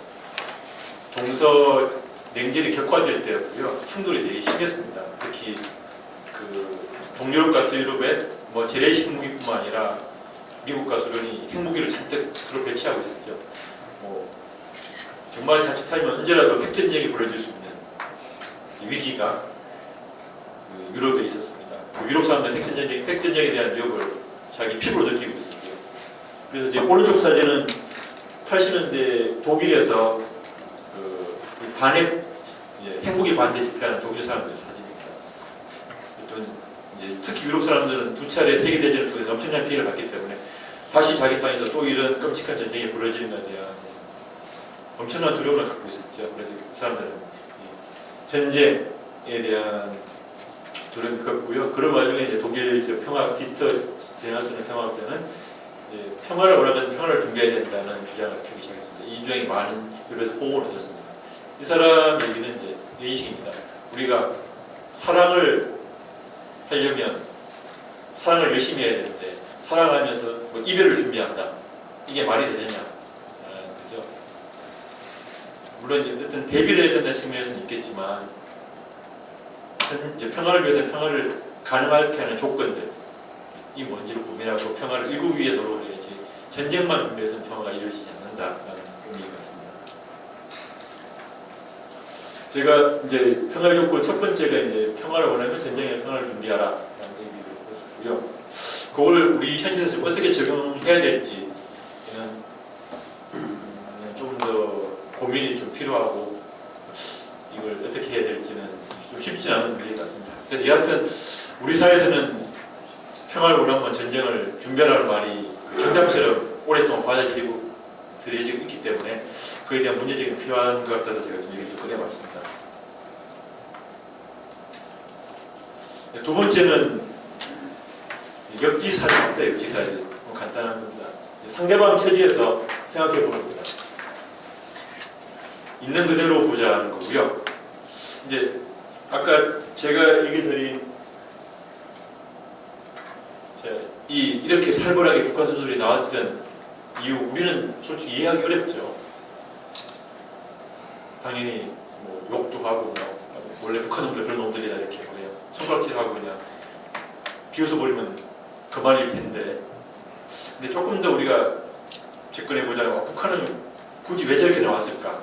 Speaker 1: 동서 냉전이 격화될 때였고요. 충돌이 되게 심했습니다. 특히 그 동유럽과 서유럽에 뭐 재래식 무기뿐만 아니라 미국과 소련이 핵무기를 잔뜩 스스로 배치하고 있었죠. 뭐 정말 자칫하면 언제라도 핵전쟁이 벌어질 수 있는 위기가 그 유럽에 있었습니다. 그 유럽 사람들은 핵전쟁에 대한 위협을 자기 피부로 느끼고 있었죠. 그래서 이제 오른쪽 사진은 80년대 독일에서 그 반핵 핵무기 반대 집회하는 독일 사람들의 사진입니다. 이제 특히 유럽 사람들은 두 차례 세계대전을 통해서 엄청난 피해를 받기 때문에 다시 자기 땅에서 또 이런 끔찍한 전쟁이 벌어지는 것에 대한 엄청난 두려움을 갖고 있었죠. 그래서 그 사람들은 전쟁에 대한 두려움을 갖고요. 그런 와중에 이제 독일 평화 디터 제나스는 평화학자는 평화를 원하면 평화를 준비해야 된다는 주장을 펴기 시작했습니다. 이 주장이 많은 유럽에서 호응을 얻었습니다. 이 사람 얘기는 이제 예의식입니다. 우리가 사랑을 하려면 사랑을 열심히 해야 되는데 사랑하면서 뭐 이별을 준비한다. 이게 말이 되느냐? 그죠? 물론 이제 어떤 대비를 해야 된다는 측면에서는 있겠지만 이제 평화를 위해서 평화를 가능하게 하는 조건들 이 뭔지를 고민하고 평화를 일구 위에 노력을 해야지 전쟁만 준비해서는 평화가 이루어지지 않는다라는 의미가 있습니다. 제가 이제 평화를 줬고 첫 번째가 이제 평화를 원하면 전쟁의 평화를 준비하라 라는 얘기를 했고요. 그걸 우리 현실에서 어떻게 적용해야 될지 좀 더 고민이 좀 필요하고 이걸 어떻게 해야 될지는 좀 쉽지 않은 문제 같습니다. 그래서 여하튼 우리 사회에서는 평화를 원하면 전쟁을 준비하라는 말이 정답처럼 오랫동안 받아들이고 들여지고 있기 때문에 그에 대한 문제제기가 필요한 것 같아서 제가 좀 얘기를 꺼내봤습니다. 두 번째는 역지사지입니다. 역지사지. 간단한 겁니다. 상대방 처지에서 생각해 보는 겁니다. 있는 그대로 보자는 거고요. 이제 아까 제가 얘기 드린 이렇게 살벌하게 북한 소설이 나왔던 이유 우리는 솔직히 이해하기 어렵죠. 당연히 뭐 욕도 하고 뭐 원래 북한 놈들 그런 놈들이다 이렇게 그냥 손가락질하고 그냥 비웃어버리면 그만일 텐데 근데 조금 더 우리가 접근해보자면 북한은 굳이 왜 저렇게 나왔을까?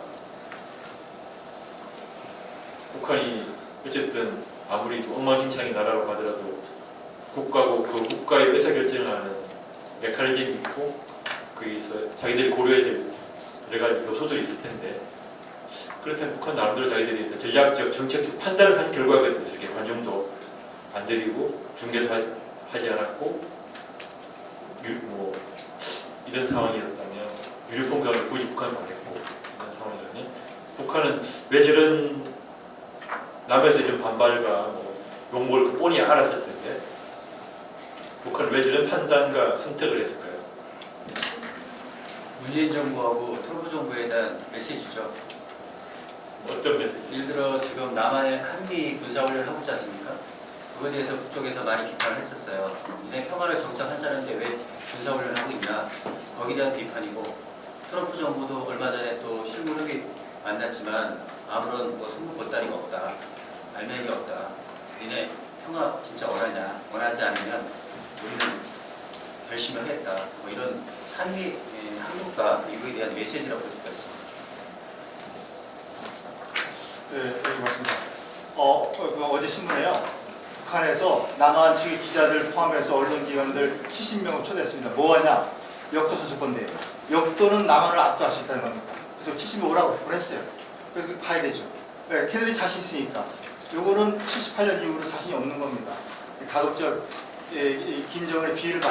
Speaker 1: 북한이 어쨌든 아무리 엉망진창인 나라라고 하더라도 국가고 그 국가의 의사결정을 하는 메커니즘이 있고 거기서 자기들이 고려해야 될 여러 가지 요소들이 있을 텐데 그렇다면 북한 나름대로 자기들이 어떤 전략적 정책적 판단을 한 결과거든요. 이렇게 관중도 안 들이고 중계도 하지 않았고 뭐 이런 상황이었다면 유류폰과는 굳이 북한을 안 했고 이런 상황이라면 북한은 왜 저런 남에서 이런 반발과 뭐 욕먹을 거 뻔히 알았을 텐데 북한은 왜 저런 판단과 선택을 했을까요?
Speaker 6: 문재인 정부하고 트럼프 정부에 대한 메시지죠.
Speaker 1: 어떤 메시지?
Speaker 6: 예를 들어 지금 남한에 한미 군사훈련을 하고 있지 않습니까? 그거에 대해서 북쪽에서 많이 비판을 했었어요. 이제 평화를 정착한다는데 왜 군사훈련을 하고 있냐? 거기에 대한 비판이고 트럼프 정부도 얼마 전에 또 실무협의 만났지만 아무런 뭐 승부 보따리가 없다. 알맹이가 없다. 니네 평화 진짜 원하냐? 원하지 않으면 우리는 열심히 하겠다. 뭐 이런 한국과 미국에 대한 메시지라고 볼 수가 있습니다.
Speaker 2: 네, 여기 맞습니다. 어제 신문에요. 북한에서 남한 측의 기자들 포함해서 언론기관들 70명을 초대했습니다. 뭐하냐? 역도 선수 건데 역도는 남한을 압도할 수 있다는 겁니다. 그래서 70명 오라고 보냈어요. 그래서 가야 되죠. 네, 걔네들이 자신 있으니까. 요거는 78년 이후로 자신이 없는 겁니다. 가급적 김정은의 비위를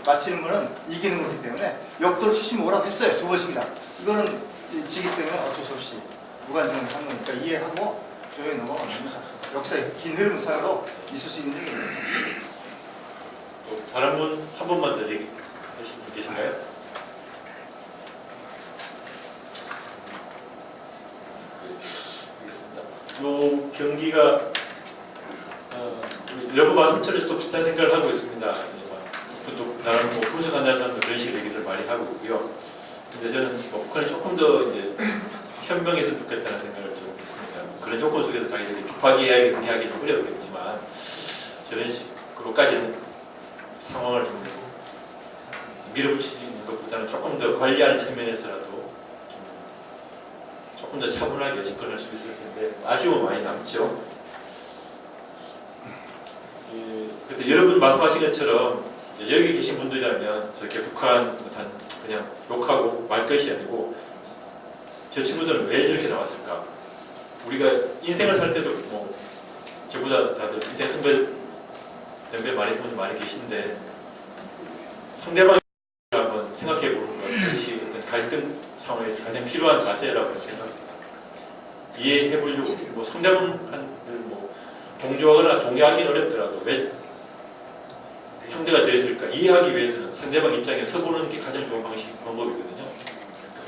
Speaker 2: 맞히는 거는 이기는 거기 때문에 역도를 70명 오라고 했어요. 두 번씩이나. 이거는 지기 때문에 어쩔 수 없이 무관중한 거니까 이해하고 조용히 넘어가는 겁니다. 역사의 긴 흐름 살아도 있을 수 있는 얘기입니다.
Speaker 1: 또 다른 분 한 번만 더 얘기하신 분 계신가요? 알겠습니다. 요 경기가 여러 말씀처럼 또 비슷한 생각을 하고 있습니다. 또 다른 뭐 분석한다는 사람도 그런 식의 얘기를 많이 하고 있고요. 근데 저는 뭐 북한이 조금 더 이제 현명했으면 좋겠다는 생각을 좀 했습니다. 그런 조건 속에서 자기들이 급하게 이야기하기는 어렵겠지만 저런 식으로까지는 상황을 좀 밀어붙이는 것보다는 조금 더 관리하는 측면에서라도 조금 더 차분하게 접근할 수 있을 텐데 아쉬움은 많이 남죠. 그때 여러분 말씀하신 것처럼 여기 계신 분들이라면 저렇게 북한 그냥 욕하고 말 것이 아니고 저 친구들은 왜 저렇게 나왔을까? 우리가 인생을 살 때도 뭐 저보다 다들 인생 선배 연배 많이 본 분 많이 계신데 상대방을 한번 생각해 보는 것이 어떤 갈등 상황에서 가장 필요한 자세라고 생각합니다. 이해해 보려고 뭐 상대방을 뭐 동조하거나 동의하기는 어렵더라도 왜 상대가 저랬을까 이해하기 위해서는 상대방 입장에 서보는 게 가장 좋은 방법이거든요.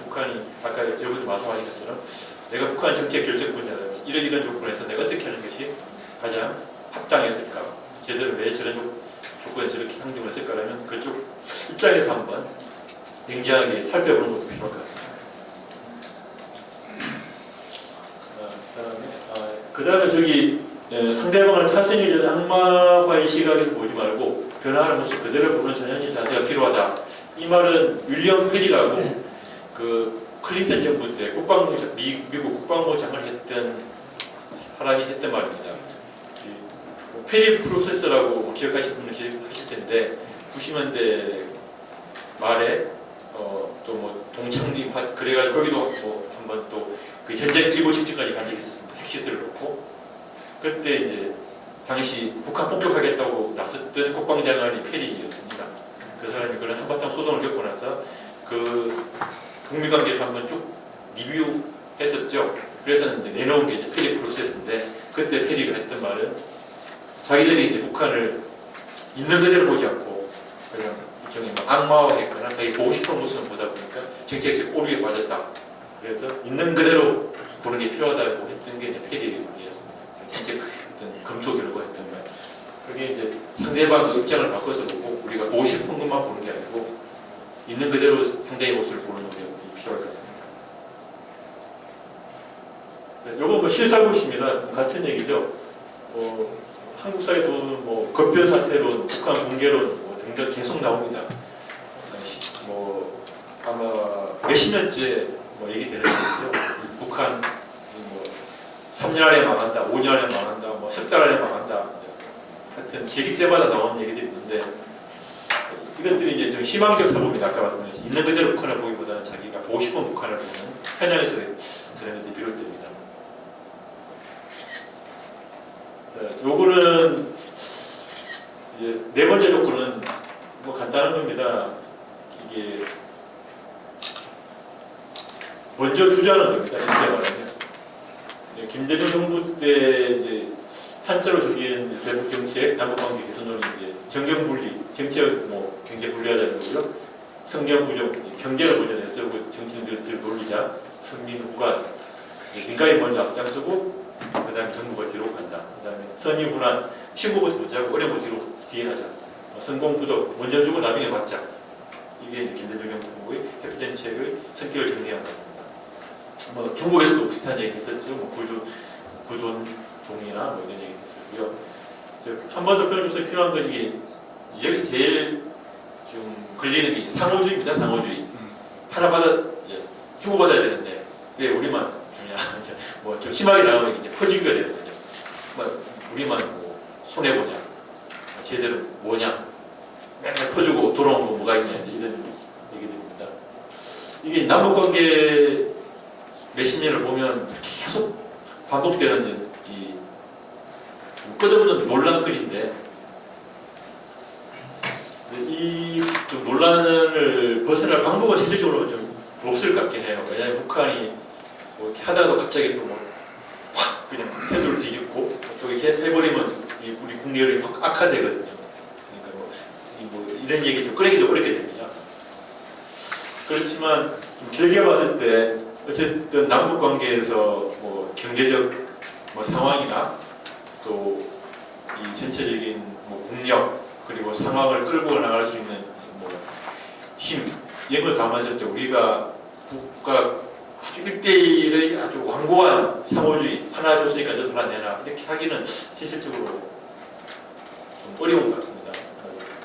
Speaker 1: 북한이 아까 여러분들 말씀하신 것처럼 내가 북한 정책 결정권자라면 이런 조건에서 내가 어떻게 하는 것이 가장 합당했을까? 제대로 왜 저런 조건에 저렇게 행동을 했을까라면 그쪽 입장에서 한번 냉정하게 살펴보는 것도 필요할 것 같습니다. 그 다음에 저기 상대방을 타선이든 악마화의 시각에서 보지 말고 변화하는 모습 그대로 보는 전형적 자세가 필요하다. 이 말은 윌리엄 페리라고 그 클린턴 정부 때 미국 국방부 장관을 했던 사람이 했던 말입니다. 페리 프로세서라고 기억하실 분은 기억하실 텐데 90년대 말에 또 뭐 동창리 그래가지고 거기도 뭐 한번 또 그 전쟁 일부 직전까지 간 적이 있었습니다. 핵시설을 놓고 그때 이제 당시 북한 폭격하겠다고 나섰던 국방장관이 페리였습니다. 그 사람이 그런 한바탕 소동을 겪고 나서 그 북미 관계를 한번 쭉 리뷰했었죠. 그래서 이제 내놓은 게 이제 페리 프로세스인데 그때 페리가 했던 말은 자기들이 이제 북한을 있는 그대로 보지 않고 그냥 일종의 악마화했거나 자기 보고 싶은 모습을 보다 보니까 정책적 오류에 빠졌다. 그래서 있는 그대로 보는 게 필요하다고 했던 게 이제 페리의 말이었습니다. 정책 어떤 검토 결과했던 말. 그게 이제 상대방의 입장을 바꿔서 보고 우리가 보고 싶은 것만 보는 게 아니고 있는 그대로 상대의 모습을 보는 게 필요할 것 같습니다. 요건 뭐 실사고시입니다. 같은 얘기죠. 한국사에서 보면 뭐 급변 사태론, 북한 공개론 뭐 등등 계속 나옵니다. 뭐 아마 몇십 년째 뭐 얘기 들었겠죠. 북한 뭐 3년 안에 망한다, 5년 안에 망한다, 뭐 석 달 안에 망한다. 하여튼 계기 때마다 나오는 얘기들이 있는데 이것들이 이제 좀 희망적 사고입니다. 아까 말씀드렸듯이 있는 그대로 북한을 보기보다는 자기가 보고 싶은 북한을 보는 편향에서 저는 이제 비롯됩니다. 요거는 이제 네 번째 조건은 뭐 간단한 겁니다. 이게 먼저 주자는 겁니다. 쉽게 말하면 김대중 정부 때 이제 한자로 적인 대북 정책, 남북관계 개선론이 이제 정경 분리, 정책 뭐 경제 분리하자는 거고요. 성경 부정, 경제를 보존해서 정치인들 놀리자, 선민 후관, 민간이 먼저 앞장서고 그 다음에 정부가 뒤로 간다. 그 다음에 선의 분한, 쉬고부터 먼저 하고 어려운 거 뒤로 뒤에 하자. 성공 부도 먼저 주고 나중에 받자. 이게 김대중 정부의 대표된 책의 성격을 정리한 겁니다. 뭐 중국에서도 비슷한 얘기 했었죠. 뭐 부돈종이나 뭐 이런 얘기 했었고요. 한 번 더 표현해서 필요한 건 이게 여기서 제일 좀 걸리는 게 상호주의입니다. 상호주의. 하나 받아 주고받아야 되는데 왜 우리만 주냐? 뭐 좀 심하게 나오면 이제 퍼주기가 되는 거죠. 뭐 우리만 뭐 손해 보냐? 제대로 뭐냐? 맨날 퍼주고 돌아온 거 뭐가 있냐? 이제 이런 얘기들입니다. 이게 남북관계 몇십 년을 보면 계속 반복되는 이 끝없는 논란거리인데 이 좀 논란을 벗어날 방법은 실질적으로 좀 없을 것 같긴 해요. 왜냐하면 북한이 뭐 이렇게 하다가도 갑자기 또 뭐 확 그냥 태도를 뒤집고 또 이렇게 해버리면 우리 국내를 확 악화되거든요. 그러니까 뭐 이런 얘기 좀 꺼내기도 어렵게 됩니다. 그렇지만 좀 길게 봤을 때 어쨌든 남북 관계에서 뭐 경제적 뭐 상황이나 또 이 전체적인 뭐 국력 그리고 상황을 끌고 나갈 수 있는 뭐 힘 이런 걸 감안했을 때 우리가 국가 아주 1대1의 아주 완고한 상호주의 하나 줬으니까 너도 하나 내놔 이렇게 하기는 현실적으로 좀 어려운 것 같습니다.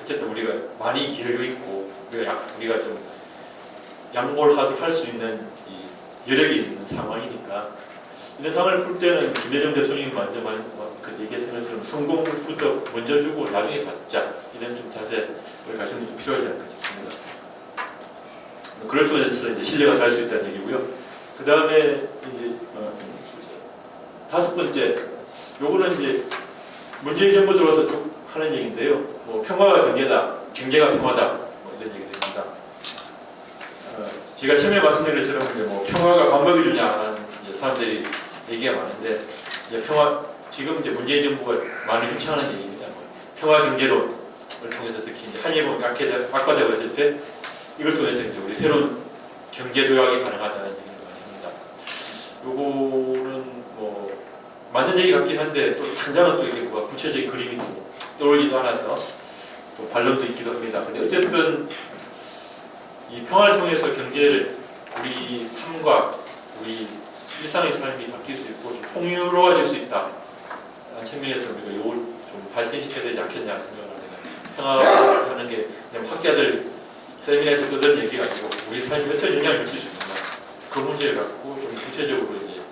Speaker 1: 어쨌든 우리가 많이 여유 있고 우리가 좀 양보를 할 수 있는 이 여력이 있는 상황이니까 이런 상황을 풀 때는 김대중 대통령이 먼저 그 얘기했던 것처럼 성공부터 먼저 주고 나중에 받자 이런 좀 자세를 가지는 좀 필요하지 않을까 싶습니다. 그럴 통해서 이제 신뢰가 살 수 있다는 얘기고요. 그 다음에 이제 다섯 번째 요거는 이제 문재인 정부 들어와서 쭉 하는 얘기인데요. 뭐 평화가 경제다, 경제가 평화다 뭐 이런 얘기들입니다. 제가 처음에 말씀드린 것처럼 뭐 평화가 반복이 주냐라는 이제 사람들이 얘기가 많은데 이제 지금 이제 문재인 정부가 많이 주창하는 얘기입니다. 뭐 평화 경제론을 통해서 특히 이제 한일관계 악화되고 있을 때 이걸 통해서 이제 우리 새로운 경제 조약이 가능하다는 얘기를 많이 합니다. 요거는 뭐 맞는 얘기 같긴 한데 또 당장은 또 이게 뭐가 구체적인 그림이 떠오르지도 않아서 또 반론도 있기도 합니다. 근데 어쨌든 이 평화를 통해서 경제를 우리 삶과 우리 일상의 삶이 바뀔 수 있고 좀 풍요로워질 수 있다. 측면에서 우리가 이걸 좀 발전시켜야 되지 않겠냐 생각을 합니다. 평화하는 게 그냥 학자들 세미나에서 그런 얘기가 아니고 우리 삶에 어떤 영향을 미칠 수 있는가 그 문제를 갖고 좀 구체적으로 이제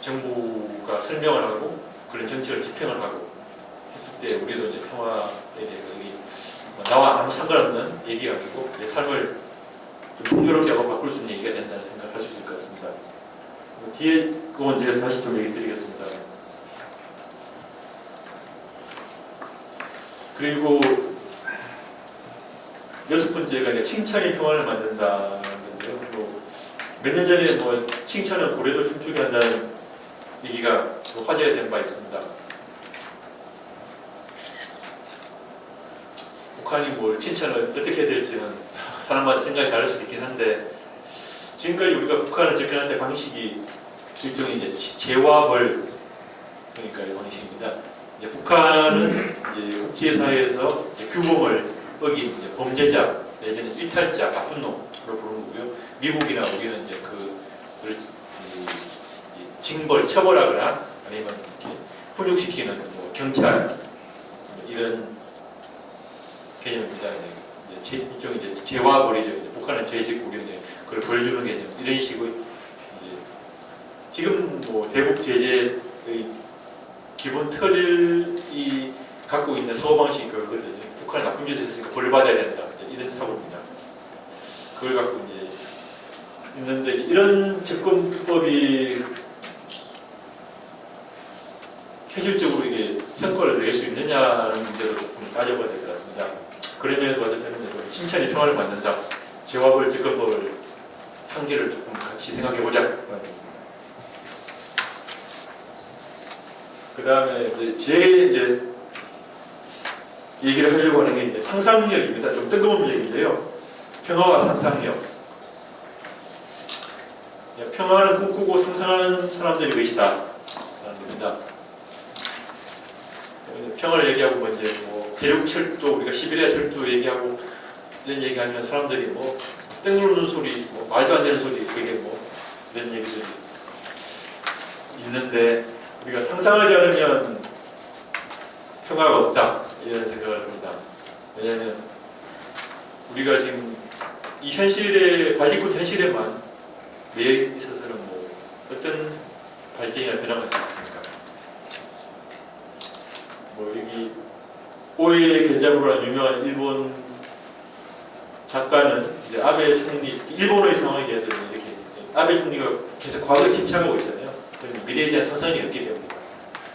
Speaker 1: 정부가 설명을 하고 그런 정책을 집행을 하고 했을 때 우리도 이제 평화에 대해서 나와 아무 상관없는 얘기가 아니고 내 삶을 좀 풍요롭게 하고 바꿀 수 있는 얘기가 된다는 생각을 할 수 있을 것 같습니다. 뒤에 그건 제가 다시 좀 얘기 드리겠습니다. 그리고 6번째가 이제 칭찬이 평화를 만든다는 건데요. 몇 년 전에 뭐 칭찬은 고래도 춤추게 한다는 얘기가 화제가 된 바 있습니다. 북한이 뭘 칭찬을 어떻게 해야 될지는 사람마다 생각이 다를 수도 있긴 한데 지금까지 우리가 북한을 접근할 때 방식이 일종의 이제 재화벌 그러니까 이 방식입니다. 이제 북한은 이제 국제사회에서 이제 규범을 어긴 이제 범죄자 내지는 일탈자, 나쁜 놈으로 부르는 거고요. 미국이나 우리는 이제 그를 징벌, 처벌하거나 아니면 이렇게 훈육시키는 뭐 경찰 이런 개념입니다. 이제 일종의 이제 재화벌이죠. 이제 북한은 죄짓고 이제 그걸 벌 주는 개념 이런 식으로 이제 지금 뭐 대북 제재의 기본 틀이 갖고 있는 사고 방식이 그거거든요. 북한이 나쁜 짓을 했으니까 벌 받아야 된다. 이런 사고입니다. 그걸 갖고 이제 있는데 이런 접근법이 현실적으로 이게 성과를 낼 수 있느냐는 문제도 조금 따져봐야 될 것 같습니다. 그런 점에서 봤을 때는 칭찬이 평화를 만든다. 재화벌 접근법을 한계를 조금 같이 생각해보자. 그 다음에 이제 얘기를 하려고 하는 게 이제 상상력입니다. 좀 뜨거운 얘기인데요. 평화와 상상력. 평화는 꿈꾸고 상상하는 사람들이 것이다. 라는 겁니다. 평화를 얘기하고 뭐 이제 뭐 대륙철도 우리가 시베리아 철도 얘기하고 이런 얘기하면 사람들이 뭐 땡그르는 소리, 뭐 말도 안 되는 소리, 그게 뭐 이런 얘기들이 있는데 우리가 상상하지 않으면 평화가 없다 이런 생각을 합니다. 왜냐하면 우리가 지금 이 현실에 발리꾼 현실에만 매여 있어서는 뭐 어떤 발전이나 변화가 있습니까? 뭐 여기 오에 겐자부라는 유명한 일본 작가는 이제 아베 총리 일본의 상황에 대해서 이렇게 아베 총리가 계속 과거를 침착하고 있잖아요. 미래에 대한 상상이 없게 됩니다.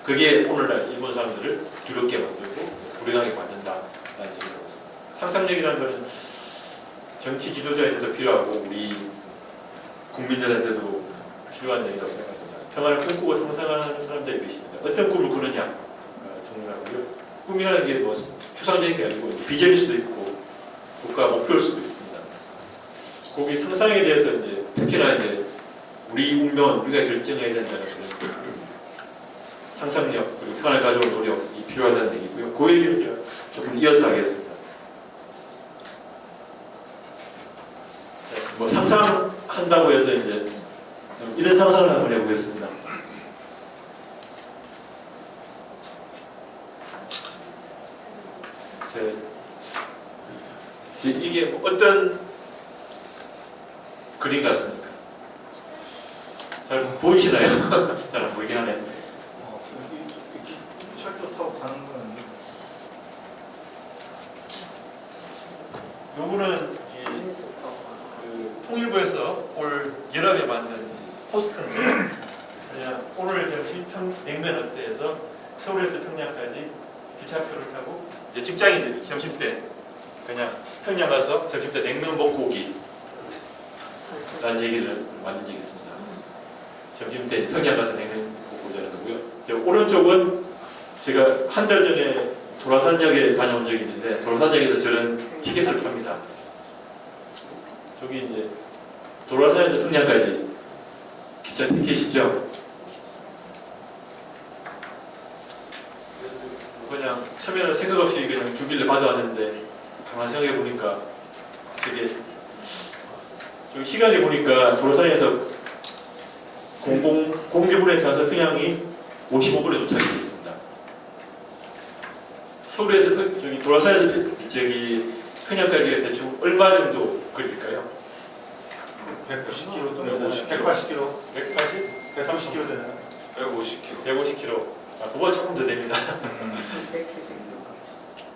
Speaker 1: 그게 오늘날 일본 사람들을 두렵게 만들고 불행하게 만든다라는 얘기를 하고 있습니다. 상상력이라는 것은 정치 지도자에게도 필요하고 우리 국민들한테도 필요한 얘기라고 생각합니다. 평화를 꿈꾸고 상상하는 사람들이 계십니다. 어떤 꿈을 꾸느냐 중요하고요. 꿈이라는 게 뭐 추상적인 게 아니고 비전일 수도 있고 국가 목표일 수도 있습니다. 거기 상상에 대해서 이제 특히나 이제 우리 운명은 우리가 결정해야 된다는 그런 상상력 그리고 평화를 가져올 노력이 필요하다는 얘기고요. 그 얘기를 제가 조금 이어서 하겠습니다. 뭐 상상한다고 해서 이제 이런 상상을 한번 해보겠습니다. 이게 어떤 그림 같습니까? 잘 보이시나요? 잘 안 보이긴 하네.
Speaker 2: 철도 타고 가는 건
Speaker 1: 요거는 그 통일부에서 올 여름에 만든 포스터인데 그냥 오늘 점심 냉면 어때에서 서울에서 평양까지 기차표를 타고 이제 직장인들이 점심 때 그냥 평양 가서 점심 때 냉면 먹고 오기 라는 얘기를 만든 적이 있습니다. 점심 때 평양 가서 냉면 먹고 오자는 거고요. 오른쪽은 제가 한 달 전에 도라산역에 다녀온 적이 있는데 도라산역에서 저런 티켓을 팝니다. 저기 이제 도라산에서 평양까지 기차 티켓이죠. 그냥 처음에는 생각 없이 그냥 주길래 받아왔는데 가만히 생각해 보니까 되게 좀 시간이 보니까 도라산에서 공개불에 타서 평양이 55분에 도착이 돼 있습니다. 서울에서 저기 도라산에서 저기 평양까지가 대충 얼마 정도 걸릴까요?
Speaker 2: 190km 또는 180km?
Speaker 1: 180?
Speaker 2: 190km 되나요?
Speaker 5: 150km.
Speaker 1: 150km. 그거 조금 더 됩니다.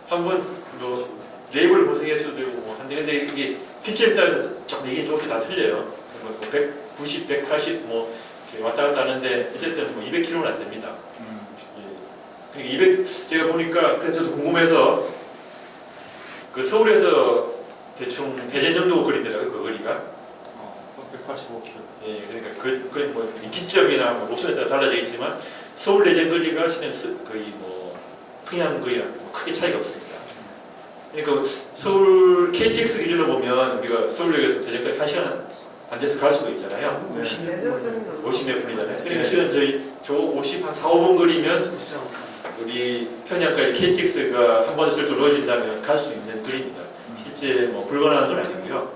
Speaker 1: 한번 뭐 네이버를 검색해서도 되고 뭐 한데 근데 이게 PCM에 따라서 조금 이게 조금 다 틀려요. 뭐 190, 180 뭐 이렇게 왔다 갔다 하는데 어쨌든 뭐 200km는 안 됩니다. 예. 그러니까 200 제가 보니까 그래서 저도 궁금해서 그 서울에서 대충 대전 정도 거리더라고요. 그 거리가.
Speaker 2: 185km.
Speaker 1: 예, 그러니까 그뭐 기점이나 뭐 노선에 따라 달라지겠지만 서울 대전 거리가 실은 거의 뭐 평양 거리랑 뭐 크게 차이가 없습니다. 그러니까 서울 KTX 기준으로 보면 우리가 서울역에서 대전까지 1시간 안 돼서 갈 수가 있잖아요. 50몇 분이잖아요. 그러니까 실은 저 50, 한 4, 5분 거리면 우리 평양까지 KTX가 한 번에 절도 넣어진다면 갈 수 있는 거리입니다. 실제 뭐 불가능한 건 아니고요.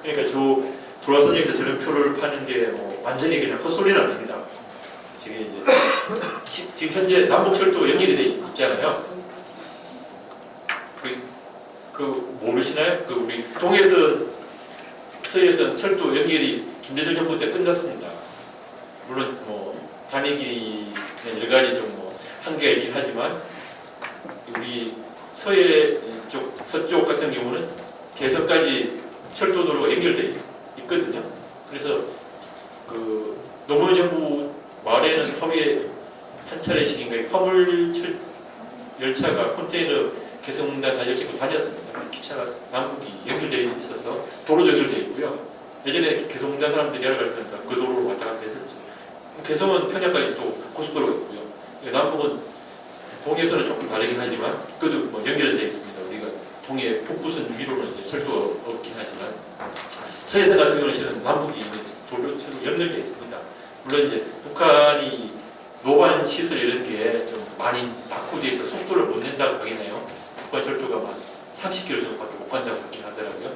Speaker 1: 그러니까 저 도라선역에서 저런 표를 파는 게 뭐 완전히 그냥 헛소리는 아닙니다. 지금 현재 남북철도 연결이 돼 있잖아요. 그 모르시나요? 그 우리 동해선, 서해선 철도 연결이 김대중 정부 때 끝났습니다. 물론 뭐 단위기는 여러 가지 좀 뭐 한계가 있긴 하지만 우리 서해 쪽, 서쪽 같은 경우는 개성까지 철도도로가 연결돼 있거든요. 그래서 그 노무현 정부 말에는 하루에 한 차례씩인가 화물 열차가 컨테이너 개성공단 자리를 싣고 다녔습니다. 기차가 남북이 연결되어 있어서 도로 연결되어 있고요. 예전에 개성공단 사람들이 내려갈 때는 그 도로로 왔다 갔다 했었죠. 개성은 평양까지 또 고속도로가 있고요. 남북은 동해선은 조금 다르긴 하지만 그래도 뭐 연결되어 있습니다. 우리가 동해 북부선 위로는 이제 철도가 없긴 하지만 서해선 같은 경우는 실은 남북이 도로로 연결되어 있습니다. 물론 이제 북한이 노반 시설 이런 게 좀 많이 낙후되어 있어서 속도를 못 낸다고 하긴 해요. 북한 철도가 한 30km 정도밖에 못 간다고 하긴 하더라고요.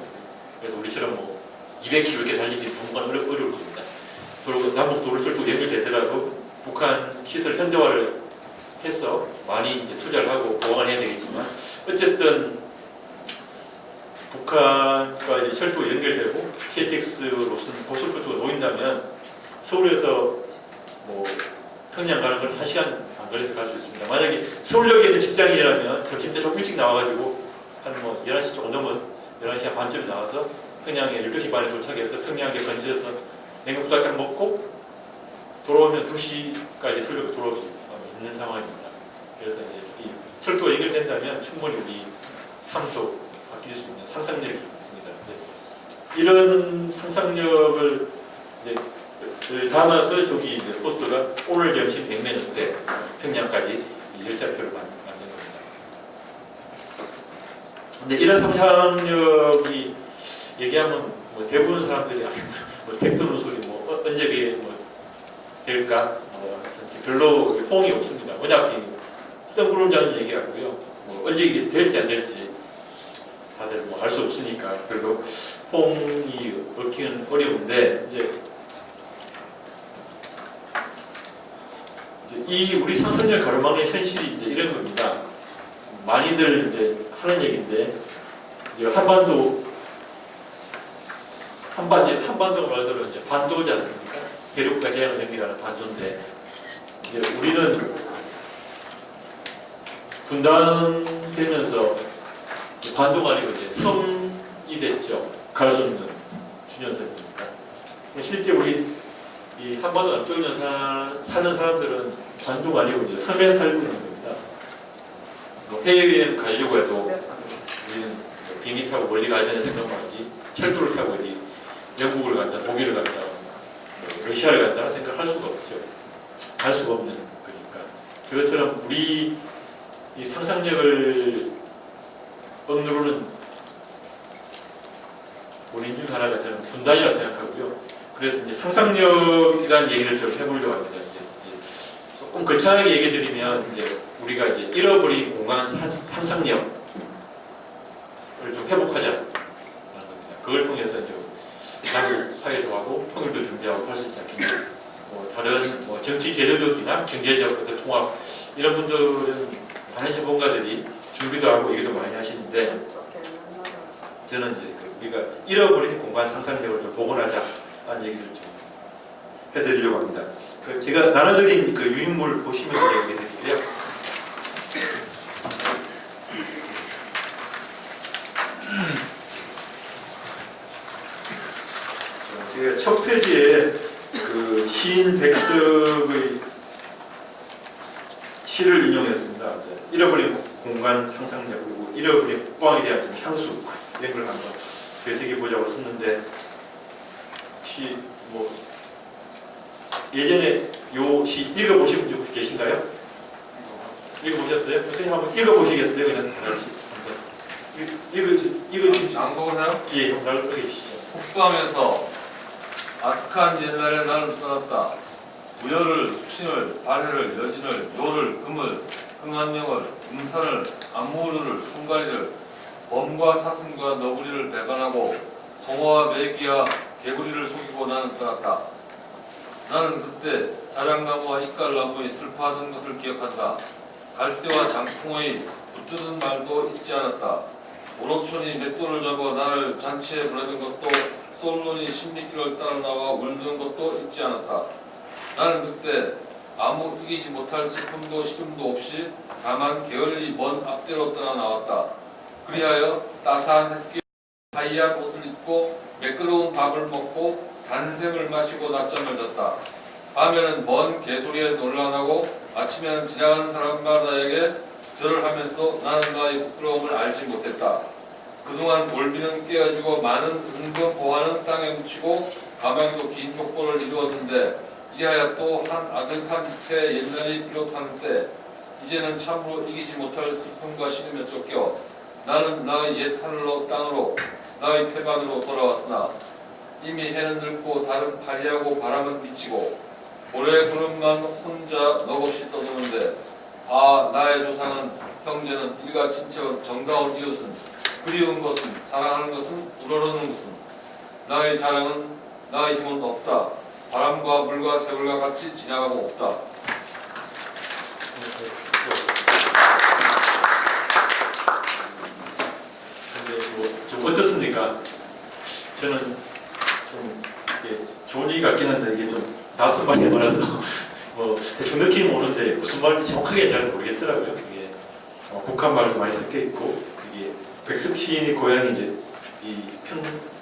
Speaker 1: 그래서 우리처럼 뭐 200km 이렇게 달리기 정말 어려울 겁니다. 남북 도로 철도 연결되더라도 북한 시설 현대화를 해서 많이 이제 투자를 하고 보강을 해야 되겠지만 어쨌든 북한까지 철도 연결되고 KTX로선 고속철도가 놓인다면 서울에서 뭐 평양 가는 걸 1시간 안 걸려서 갈 수 있습니다. 만약에 서울역에 있는 직장인이라면 점심 때 조금 일찍 나와가지고 한 뭐 11시 조금 넘어 11시 반쯤에 나와서 평양에 12시 반에 도착해서 평양에 근처에서 냉국 딱 먹고 돌아오면 2시까지 서울역에 돌아올 수 있는 상황입니다. 그래서 이제 이 철도가 연결된다면 충분히 우리 삶도 바뀔 수 있는 상상력이 있습니다. 이런 상상력을 이제 담아서 저기 이제 포스터가 오늘 점심 냉면일 때 평양까지 이 열차표를 만든 겁니다. 근데 이런 상상력이 얘기하면 뭐 대부분 사람들이 뭐 택도 논소리 뭐 언제 그게 뭐 될까 별로 호응이 없습니다. 워낙 뜬구름잡이 얘기하고요. 뭐 언제 이게 될지 안 될지 다들 뭐 알 수 없으니까 별로 호응이 얻기는 어려운데 이제 이 우리 상상력을 가로막는 현실이 이제 이런 겁니다. 많이들 이제 하는 얘기인데 이제 한반도가 말대로 이제 반도지 않습니까? 대륙과 해양을 연결하는 반도인데 이제 우리는 분단되면서 반도가 아니고 이제 섬이 됐죠. 갈 수 없는 주변선이니까. 실제 우리 이 한반도 안쪽에 사는 사람들은 반도가 아니고 이제 섬에 살고 있는 겁니다. 해외여행 가려고 해도 우리는 비행기 타고 멀리 가야 되는 생각만 하지 철도를 타고 어디 영국을 간다, 독일을 간다, 러시아를 간다는 생각을 할 수가 없죠. 할 수가 없는 거니까. 그것처럼 우리 이 상상력을 억누르는 원인 중 하나가 저는 분단이라고 생각하고요. 그래서 이제 상상력이라는 얘기를 좀 해보려고 합니다. 이제 조금 거창하게 얘기 드리면 이제 우리가 이제 잃어버린 공간 상상력을 좀 회복하자는 겁니다. 그걸 통해서 이제 남북 화해도 하고 통일도 준비하고 할 수 있지 않겠냐. 뭐 다른 뭐 정치 제도적이나 경제적 어떤 통합 이런 분들은 많은 전문가들이 준비도 하고 얘기도 많이 하시는데 저는 이제 우리가 잃어버린 공간 상상력을 좀 복원하자는 얘기를 좀 해드리려고 합니다. 제가 나눠드린 그 유인물 보시면서 얘기해 드릴게요. 제가 첫 페이지에 그 시인 백석의 시를 인용했습니다. 잃어버린 공간 상상력 그리고 잃어버린 포항에 대한 좀 향수 이런 걸 한번 되새겨 보자고 썼는데 혹시 뭐 예전에 요 시 읽어보신 분 계신가요? 읽어보셨어요? 선생님 한번 읽어보시겠어요? 그냥 같이 읽어
Speaker 8: 낭독을
Speaker 1: 예, 날 읽으시죠.
Speaker 8: 북방에서 악한 옛날에 나를 떠났다. 부여를, 수신을, 발해를, 여진을, 요를, 금을, 흥한령을, 음산을, 안무르를, 순가리를, 범과 사슴과 너구리를 배반하고 송어와 메기와 개구리를 속이고 나는 떠났다. 나는 그때 자작나무와 이깔나무에 슬퍼하던 것을 기억한다. 갈대와 장풍의 붙드는 말도 잊지 않았다. 오로촌이 맷돌을 잡아 나를 잔치에 보내던 것도 솔론이 신비길을 따라 나와 울던 것도 잊지 않았다. 나는 그때 아무 이기지 못할 슬픔도 시름도 없이 다만 게을리 먼 앞대로 떠나 나왔다. 그리하여 따스한 햇길 하얀 옷을 입고 매끄러운 밥을 먹고 단샘을 마시고 낮잠을 잤다. 밤에는 먼 개소리에 놀란하고 아침에는 지나가는 사람마다에게 절을 하면서도 나는 나의 부끄러움을 알지 못했다. 그동안 돌비는 깨어지고 많은 은근 보화는 땅에 묻히고 가방도 긴 족보를 이루었는데 이하여 또 한 아득한 새 옛날이 비롯하는 때 이제는 참으로 이기지 못할 슬픔과 신음에 쫓겨 나는 나의 옛 하늘로 땅으로 나의 태반으로 돌아왔으나 이미 해는 늙고 달은 파리하고 바람은 미치고 고래 구름만 혼자 넋없이 떠도는데 아 나의 조상은 형제는 일가 친척은 정다운 이웃은 그리운 것은 사랑하는 것은 우러르는 것은 나의 자랑은 나의 힘은 없다. 바람과 물과 세월과 같이 지나가고 없다.
Speaker 1: 근데 좀 어떻습니까? 저는 좀 이게 좋은 얘기 같긴 한데 이게 좀 낯선 말이 많아서 뭐 대충 느낌은 오는데 무슨 말인지 정확하게 잘 모르겠더라고요. 그게 북한 말도 많이 섞여 있고 이게 백석 시인의 고향이 이제 이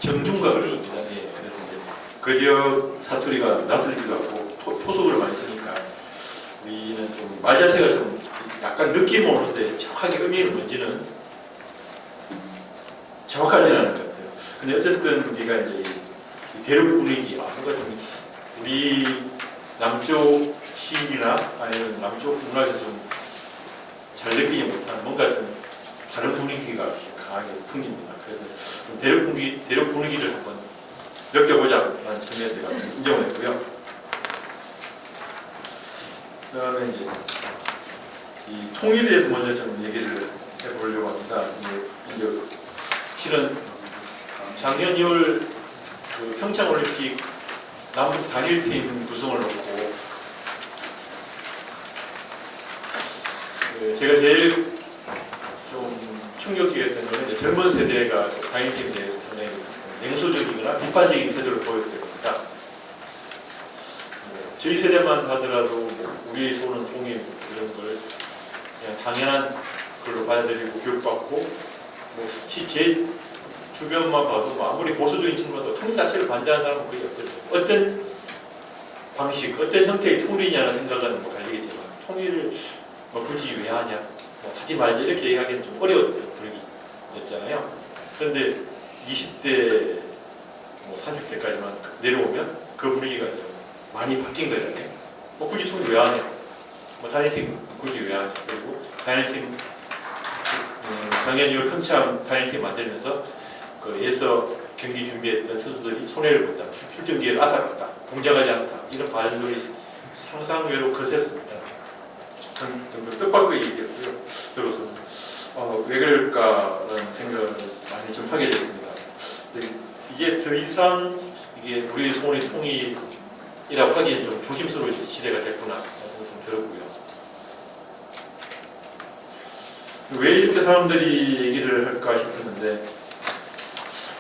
Speaker 1: 정중각을 줍니다. 예, 그래서 이제 그 지역 사투리가 낯설기도 하고 토속을 많이 쓰니까 우리는 좀 말 자체가 좀 약간 느낌 오는데 정확하게 의미는 뭔지는 정확하지는 않은 것 같아요. 근데 어쨌든 우리가 이제 이 대륙 분위기, 뭔가 좀 우리 남쪽 시인이나 아니면 남쪽 문화에서 좀 잘 느끼지 못하는 뭔가 좀 다른 분위기가 강하게 풍깁니다. 그래서 좀 대륙 분위기를 한번 느껴보자라는 측면에 제가 인정을 했고요. 그다음에 이제 이 통일에 대해서 먼저 좀 얘기를 해보려고 합니다. 이제 실은 작년 2월 그 평창올림픽 남북 단일팀 구성을 놓고 제가 제일 좀 충격적이었던 것은 이제 젊은 세대가 단일팀에 대해서 굉장히 냉소적이거나 비판적인 태도를 보였던 겁니다. 저희 세대만 하더라도 우리의 소원은 통일 이런 걸 그냥 당연한 걸로 받아들이고 교육받고 제 주변만 봐도 아무리 보수적인 친구도 통일 자체를 반대하는 사람은 거의 없거든요. 어떤 방식, 어떤 형태의 통일이냐는 생각은 뭐 갈리겠지만 통일을 굳이 왜 하냐, 하지 말자 이렇게 얘기하기는 좀 어려웠던 분위기였잖아요. 그런데 20대, 30대까지만 내려오면 그 분위기가 많이 바뀐 거잖아요. 굳이 통일 왜 하냐, 단일팀 굳이 왜 하냐, 그리고 단일팀 작년 2월 평창 단일팀 만들면서 그 애써 경기 준비했던 선수들이 손해를 본다, 출전 기회를 앗아갔다, 동작하지 않았다 이런 발언들이 상상외로 거셌습니다. 좀 뜻밖의 얘기였고요. 저로서는 왜 그럴까라는 생각을 많이 좀 하게 됐습니다. 이게 더 이상 이게 우리의 소원의 통일이라고 하기엔 좀 조심스러운 시대가 됐구나 생각이 좀 들었고요. 왜 이렇게 사람들이 얘기를 할까 싶었는데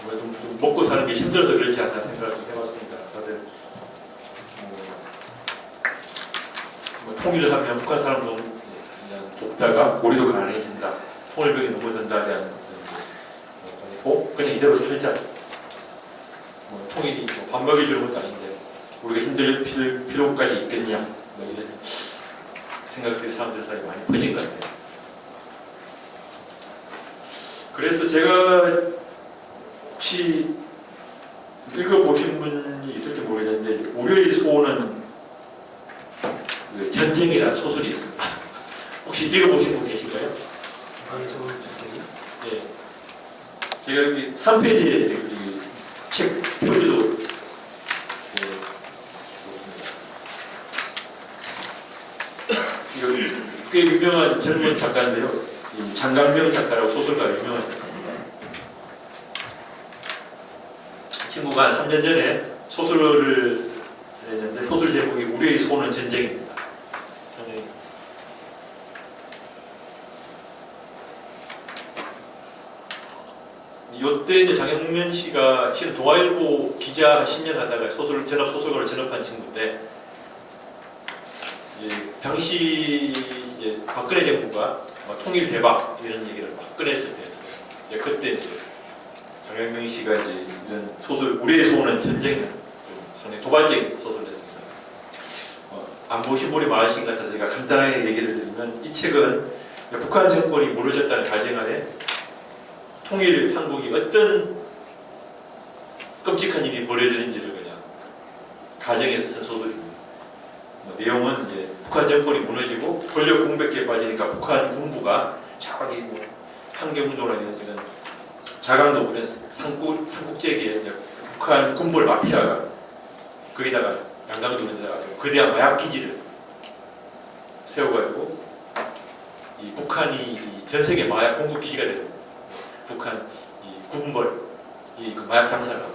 Speaker 1: 좀 먹고 사는 게 힘들어서 그렇지 않나 생각을 좀 해봤습니다. 다들 통일을 하면 북한 사람도 그냥 돕다가 우리도 가난해진다. 통일벽이 넘어든다 대한 그냥 이대로 살자. 뭐 통일이 뭐 밥 먹여주는 것도 아닌데 우리가 힘들 필요까지 있겠냐. 뭐 이런 생각들이 사람들 사이에 많이 퍼진 것 같아요. 그래서 제가 혹시 읽어보신 분이 있을지 모르겠는데 우려의 소원은 그 전쟁이라는 소설이 있습니다. 혹시 읽어보신 분 계신가요? 예. 제가 여기 3페이지에 여기 책 표지도 예, 있습니다. 이거 꽤 유명한 젊은 작가인데요. 이 장강명 작가라고 소설가 유명한 작가입니다. 친구가 3년 전에 소설을 냈는데 소설 제목이 우리의 소원은 전쟁입니다. 이때 이제 장영면 씨가 실은 동아일보 기자 10년 하다가 소설가로 전업한 친구인데 이제 당시 이제 박근혜 정부가 통일 대박 이런 얘기를 막 꺼냈을 때였어요. 그때 이제 장영명 씨가 이제 이런 소설 우리의 소원은 전쟁이라는 좀 상당히 도발적인 소설을 냈습니다. 안 보신 분이 많으신 것 같아서 제가 간단하게 얘기를 드리면 이 책은 북한 정권이 무너졌다는 가정하에 통일 한국이 어떤 끔찍한 일이 벌어지는지를 그냥 가정에서 쓴 소설입니다. 내용은 이제 북한 정권이 무너지고 권력 공백기에 빠지니까 북한 군부가 자기 뭐 환경운동이나 이런 자강도 이런 삼국지역에 북한 군부를 마피아가 거기다가 양강도에다가 거대한 마약 기지를 세워가지고 이 북한이 전 세계 마약 공급 기지가 되는 북한 이 군벌 이 그 마약 장사를 하고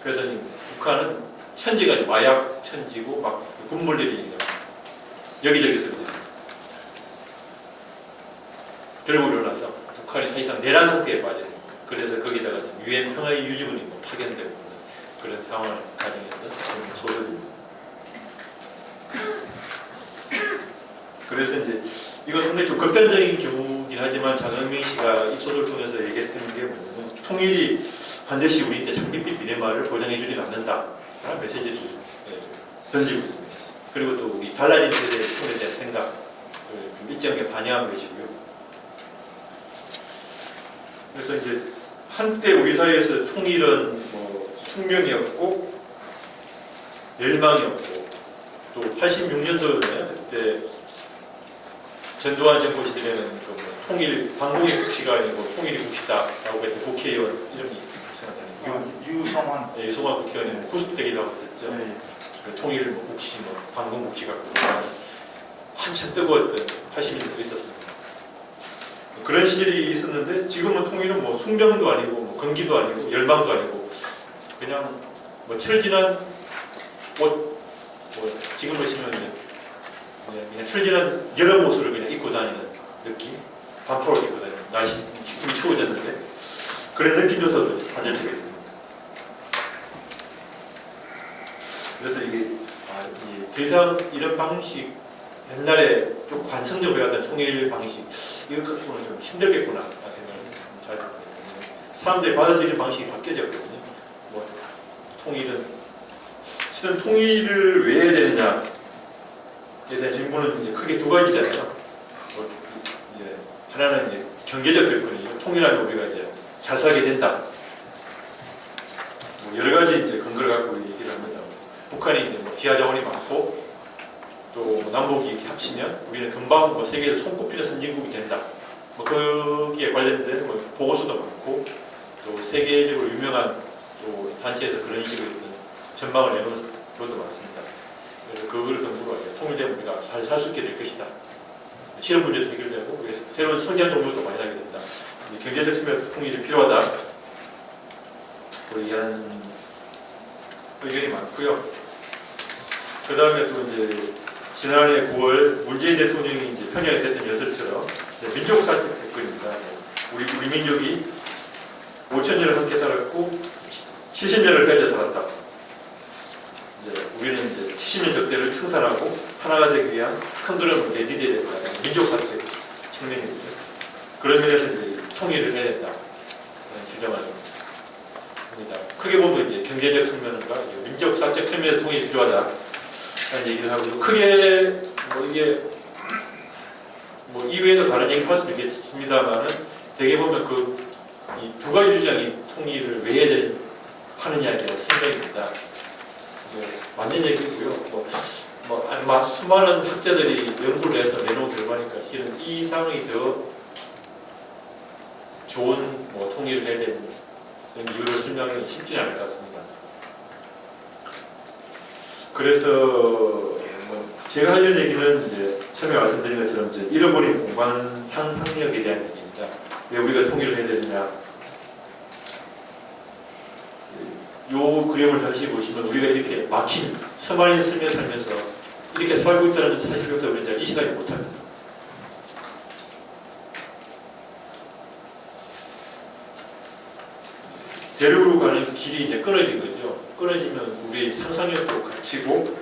Speaker 1: 그래서 이 북한은 천지가 마약 천지고 막 군벌들이 여기저기서 이제 들고 일어나서 북한이 사실상 내란 상태에 빠져요. 그래서 거기다가 유엔 평화의 유지군이 뭐 파견되고 그런 상황을 가정해서 쓰는 소설입니다. 그래서 이제 이거 상당히 좀 극단적인 경우긴 하지만 장영명 씨가 이 소설을 통해서 얘기했던 게 뭐냐면 통일이 반드시 우리한테 장밋빛 미래말을 보장해주지 않는다라는 메시지를 던지고 있습니다. 그리고 또 우리 달라진 세대의 통일에 대한 생각을 좀 일정하게 반영한 것이고요. 그래서 이제 한때 우리 사회에서 통일은 뭐 숙명이었고 멸망이었고 또 86년도에 그때 전두환 정부 시절에는 그 통일 반공의 국시가 아니고 통일이 국시다라고 했던 국회의원 이름이 생각나는
Speaker 2: 유성환
Speaker 1: 유성환 국회의원이 구속되기도 했었죠.
Speaker 2: 네.
Speaker 1: 그 통일 뭐 국시, 뭐 반공 국시가 한참 뜨거웠던 80년대도 있었습니다. 그런 시절이 있었는데 지금은 통일은 뭐 숙명도 아니고 뭐 건기도 아니고 열망도 아니고 그냥 뭐 철진한 옷, 뭐 지금 보시면 이제 그냥 철진한 여름 옷을 그냥 입고 다니는 느낌, 반팔을 입고 다니는 날씨 충분히 추워졌는데 그런 느낌조차도 가질 수가 있습니다. 그래서 이게 더 이상 이런 방식 옛날에 좀 관성적으로 하던 통일 방식 이걸 갖고는 좀 힘들겠구나 라는 생각을 자주 했거든요. 사람들이 받아들이는 방식이 바뀌어졌거든요. 뭐 통일은 실은 통일을 왜 해야 되느냐에 대한 질문은 이제 크게 두 가지잖아요. 뭐 이제 하나는 이제 경제적 조건이죠. 통일하면 우리가 이제 잘 살게 된다. 뭐 여러 가지 이제 근거를 갖고 얘기를 합니다. 북한이 이제 뭐 지하 자원이 많고 또 남북이 이렇게 합치면 우리는 금방 뭐 세계에서 손꼽히는 선진국이 된다. 뭐 거기에 관련된 뭐 보고서도 많고 또 세계적으로 유명한 또 단체에서 그런 식으로 전망을 내놓은 것도 많습니다. 그래서 그걸 근거로 통일되면 우리가 잘 살 수 있게 될 것이다. 실업 문제도 해결되고 새로운 성장 동력도 많이 나게 된다. 경제적 측면에서 통일이 필요하다. 이런 의견이 많고요. 그 다음에 또 이제 지난해 9월 문재인 대통령이 이제 평양에 됐던 연설처럼 민족사적 접근입니다. 우리 민족이 5,000년을 함께 살았고 70년을 빼져 살았다. 이제 우리는 이제 70년 적대를 청산하고 하나가 되기 위한 큰 그림을 내디뎌야 된다. 민족사적 측면이거든요. 그런 면에서 이제 통일을 해야 된다. 주장을 합니다. 크게 보면 이제 경제적 측면과 민족사적 측면에서 통일이 필요하다. 라는 얘기를 하고 크게 뭐 이게 뭐 이외에도 다른 얘기를 할 수도 있겠습니다만은 대개 보면 그 이 두 가지 주장이 통일을 왜 해야 하느냐에 대한 생각입니다. 맞는 얘기고요. 뭐 수많은 학자들이 연구를 해서 내놓은 결과니까 실은 이 상황이 더 좋은 뭐 통일을 해야 되는 이유를 설명하기 쉽지는 않을 것 같습니다. 그래서 뭐 제가 하려는 얘기는 이제 처음에 말씀드린 것처럼 이제 잃어버린 공간 상상력에 대한 얘기입니다. 왜 우리가 통일을 해야 되느냐? 요 그림을 다시 보시면 우리가 이렇게 막힌 서만인 쓰며 살면서 이렇게 살고 있다는 사실부터 우리가 이시하지 못합니다. 대륙으로 가는 길이 이제 끊어진 거죠. 끊어지면 우리의 상상력도 갇히고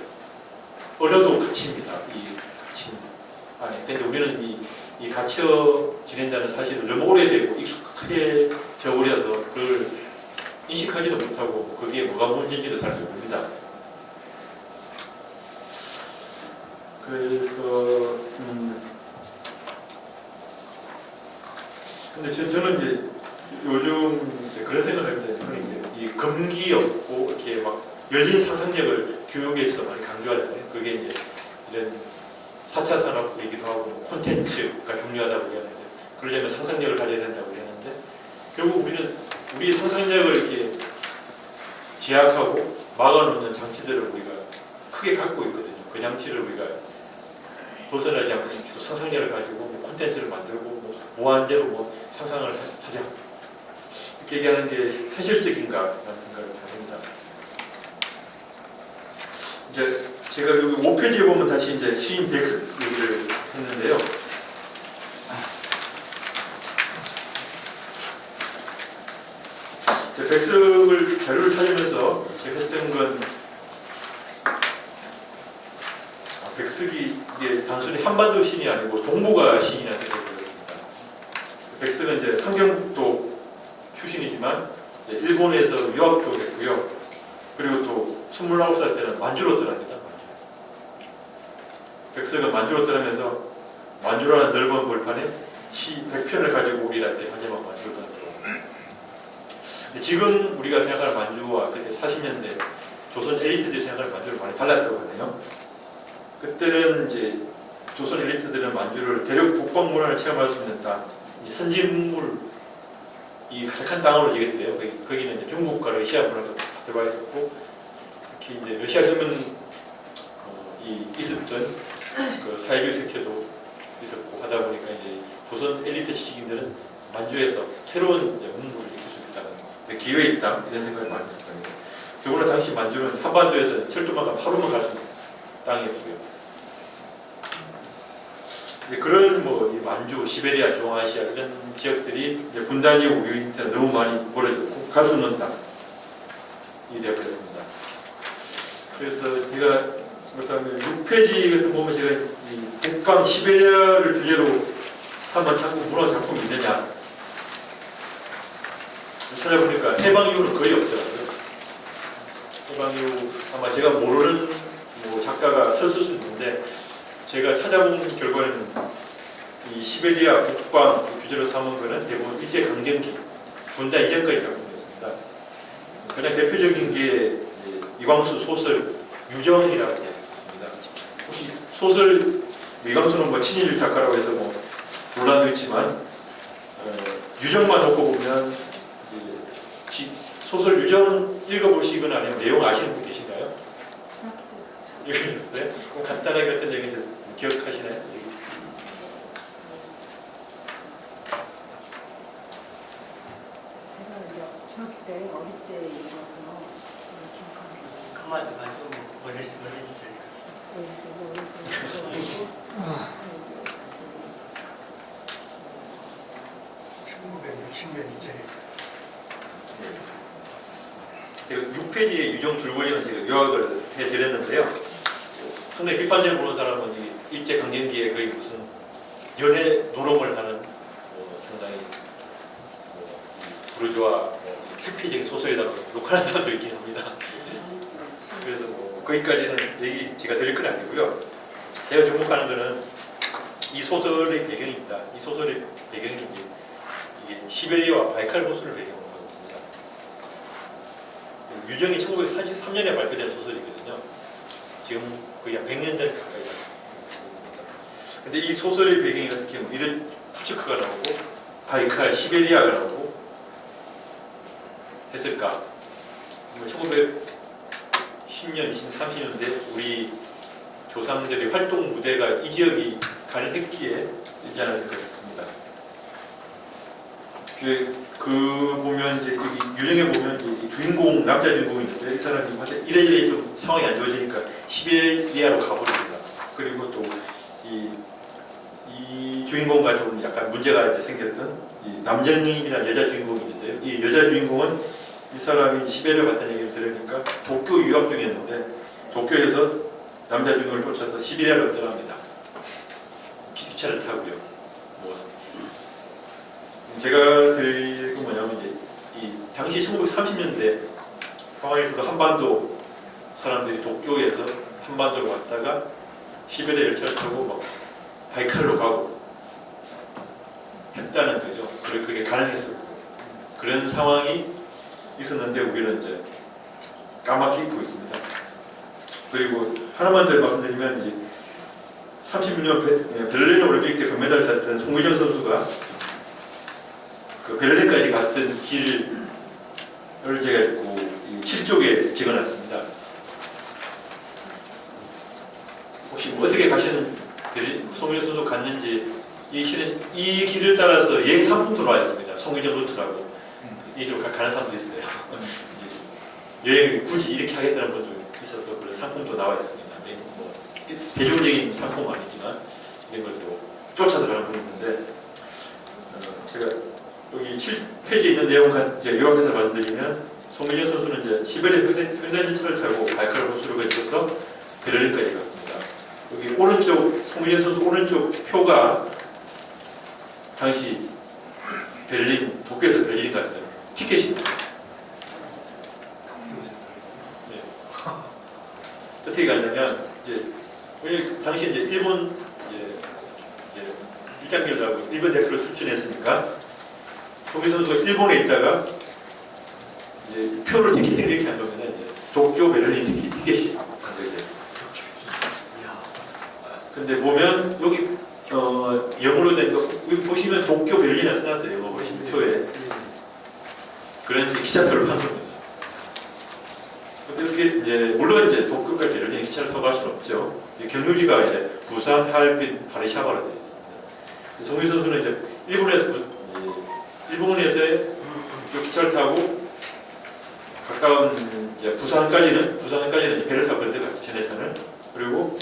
Speaker 1: 언어도 갇힙니다. 이 갇힌 안에. 근데 우리는 이 갇혀 지낸다는 사실을 너무 오래되고 익숙해져 버려서 그걸 인식하지도 못하고 그게 뭐가 문제인지도 잘 모릅니다. 그래서 근데 저는 이제 요즘 이제 그런 생각을 합니다. 이 금기 없고 이렇게 막 열린 상상력을 교육에서 많이 강조하잖아요. 그게 이제 이런 4차 산업 얘기도 하고 콘텐츠가 중요하다고 얘기하는데 그러려면 상상력을 가져야 된다고 얘기하는데 결국 우리는 우리 상상력을 이렇게 제약하고 막아놓는 장치들을 우리가 크게 갖고 있거든요. 그 장치를 우리가 벗어나지 않고 계속 상상력을 가지고 뭐 콘텐츠를 만들고 뭐 무한대로 뭐 상상을 하자 이렇게 얘기하는 게 현실적인가라는 생각을 합니다. 이제 제가 여기 5페이지에 보면 다시 이제 시인 백석 얘기를 했는데요. 백석을 자료를 찾으면서 제가 했던 건 백석이 이게 단순히 한반도 시인이 아니고 동북아 시인이라는 생각이 들었습니다. 백석은 이제 환경도 출신이지만 이제 일본에서 유학도 했고요. 그리고 또 29살 때는 만주로 떠납니다. 백석은 만주로 떠나면서 만주라는 넓은 벌판에 시 100편을 가지고 우리한테 마지막 만주로 떠났더라고요. 지금 우리가 생각하는 만주와 그때 40년대 조선 엘리트들이 생각하는 만주를 많이 달랐다고 하네요. 그때는 이제 조선 엘리트들은 만주를 대륙 북방 문화를 체험할 수 있는 땅, 선진물이 가득한 땅으로 얘기했대요. 거기는 이제 중국과 러시아 문화가 들어와 있었고, 특히 이제 러시아 혁명이 있었던 그 사회주의 색채도 있었고 하다 보니까 이제 조선 엘리트 지식인들은 만주에서 새로운 이제 문물을 익힐 수 있다는 기회에 있다 이런 생각을 많이 했었거든요. 더구나 당시 만주는 한반도에서 철도만 가면 하루만 갈 수 있는 땅이었고요. 그런 뭐 이 만주, 시베리아, 중앙아시아 이런 지역들이 이제 분단 이후 우리한테 너무 많이 벌어졌고 갈 수 없는 땅이 되어버렸습니다. 그래서 제가 6페이지 같은 거 보면 제가 이 북방 시베리아를 주제로 삼은 작품, 문화 작품이 있느냐 찾아보니까 해방 이후는 거의 없더라고요. 해방 이후 아마 제가 모르는 뭐 작가가 썼을 수 있는데 제가 찾아본 결과는 이 시베리아 북방 주제로 삼은 거는 대부분 일제 강점기 분단 이전까지 작품이었습니다. 가장 대표적인 게 이광수 소설 유정이라고 있습니다. 혹시 소설 이광수는 뭐 친일 작가라고 해서 뭐 논란도 있지만 유정만 놓고 보면 소설 유정 읽어보시거나 아니면 내용 아시는 분 계신가요? 읽으셨어요? 간단하게 어떤 얘기인지 기억하시나요?
Speaker 9: 제가 이제 중학교 때 어릴 때 읽어서 기억합니다.
Speaker 6: 그만 가지고 어릴 때
Speaker 9: 네, 그거 어렸을 때
Speaker 2: 1960년이죠.
Speaker 1: 6페이지의 유정 줄거리는 제가 요약을 해드렸는데요. 상당히 비판적으로 보는 사람은 이 일제 강점기에 거의 무슨 연애 노름을 하는 상당히 이 부르주아 큐피적인 소설이라고 욕하는 사람도 있긴 합니다. 그래서 거기까지는 얘기 제가 드릴 건 아니고요. 제가 주목하는 거는 이 소설의 배경입니다. 이 소설의 배경이 이게 시베리아와 바이칼 호수를 배경으로 하고 있습니다. 유정이 1943년에 발표된 소설이거든요. 지금 거의 한 100년 전에 가까이 됐습니다. 근데 이 소설의 배경이 어떻게 보면 이런 푸츠크가 나오고 바이칼, 시베리아가 나오고 했을까? 1910년, 30년대 우리 조상들의 활동 무대가 이 지역이 가능했기에 있지 않았을 것 같습니다. 그 보면 이제 유령에 보면 이 주인공 남자 주인공이 있는데 이 사람이 이래저래 좀 상황이 안 좋아지니까 시베리아로 가버립니다. 그리고 또 이 주인공과 좀 약간 문제가 이제 생겼던 이 남정님이라는 여자 주인공이 있는데요. 이 여자 주인공은 이 사람이 시베리아 갔다는 얘기를 들으니까 도쿄 유학 중이었는데 도쿄에서 남자 주인공을 쫓아서 시베리아로 떠납니다. 기차를 타고요. 제가 드릴 건 뭐냐면 이제 이 당시 1930년대 상황에서도 한반도 사람들이 도쿄에서 한반도로 왔다가 시베리아 열차를 타고 막 바이칼로 가고 했다는 거죠. 그게 가능했었고 그런 상황이 있었는데 우리는 이제 까맣게 잊고 있습니다. 그리고 하나만 더 말씀드리면 이제 36년 베를린 올림픽 때 금메달을 땄던 송의정 선수가 그 베를린까지 갔던 길을 제가 7쪽에 적어놨습니다. 혹시 어떻게 가시는 송의정 선수 갔는지 이 길을 따라서 여행 상품도 나와 있습니다. 송의정 루트라고 이 길로 가는 사람도 있어요. 여행 굳이 이렇게 하겠다는 분도 있어서 그런 상품도 나와 있습니다. 뭐 대중적인 상품은 아니지만 이런 걸 또 쫓아서 가는 분이 있는데 제가 여기 7페이지에 있는 내용을 이제 요약해서 말씀드리면 송의정 선수는 이제 시베리아 현대전차를 타고 바이칼 호수를 거쳐서 베를린까지 갔습니다. 여기 오른쪽 송의정 선수 오른쪽 표가 당시 베를린 도쿄에서 베를린 갔던 티켓입니다. 네. 어떻게 갔냐면 이제 당시 이제 일본 일장기를 하고 일본 대표를 출전했으니까 송의정 선수가 일본에 있다가 이제 표를 티켓팅을 이렇게 한 겁니다. 이제 도쿄 베를린 티켓이 한 거죠. 근데 보면 여기 영어로 된 거 여기 보시면 도쿄 베를린에 써놨어요. 영어 보시면 표에 그런 기차표를 판 겁니다. 이렇게 이제 물론 이제 도쿄까지 베를린 기차를 타고 갈 수는 없죠. 경유지가 이제 부산, 할빈, 바르샤바로 되어 있습니다. 송의정 선수는 이제 일본에서 기차를 타고 가까운 이제 부산까지는 배를 타고 건너갔죠. 전해선을. 그리고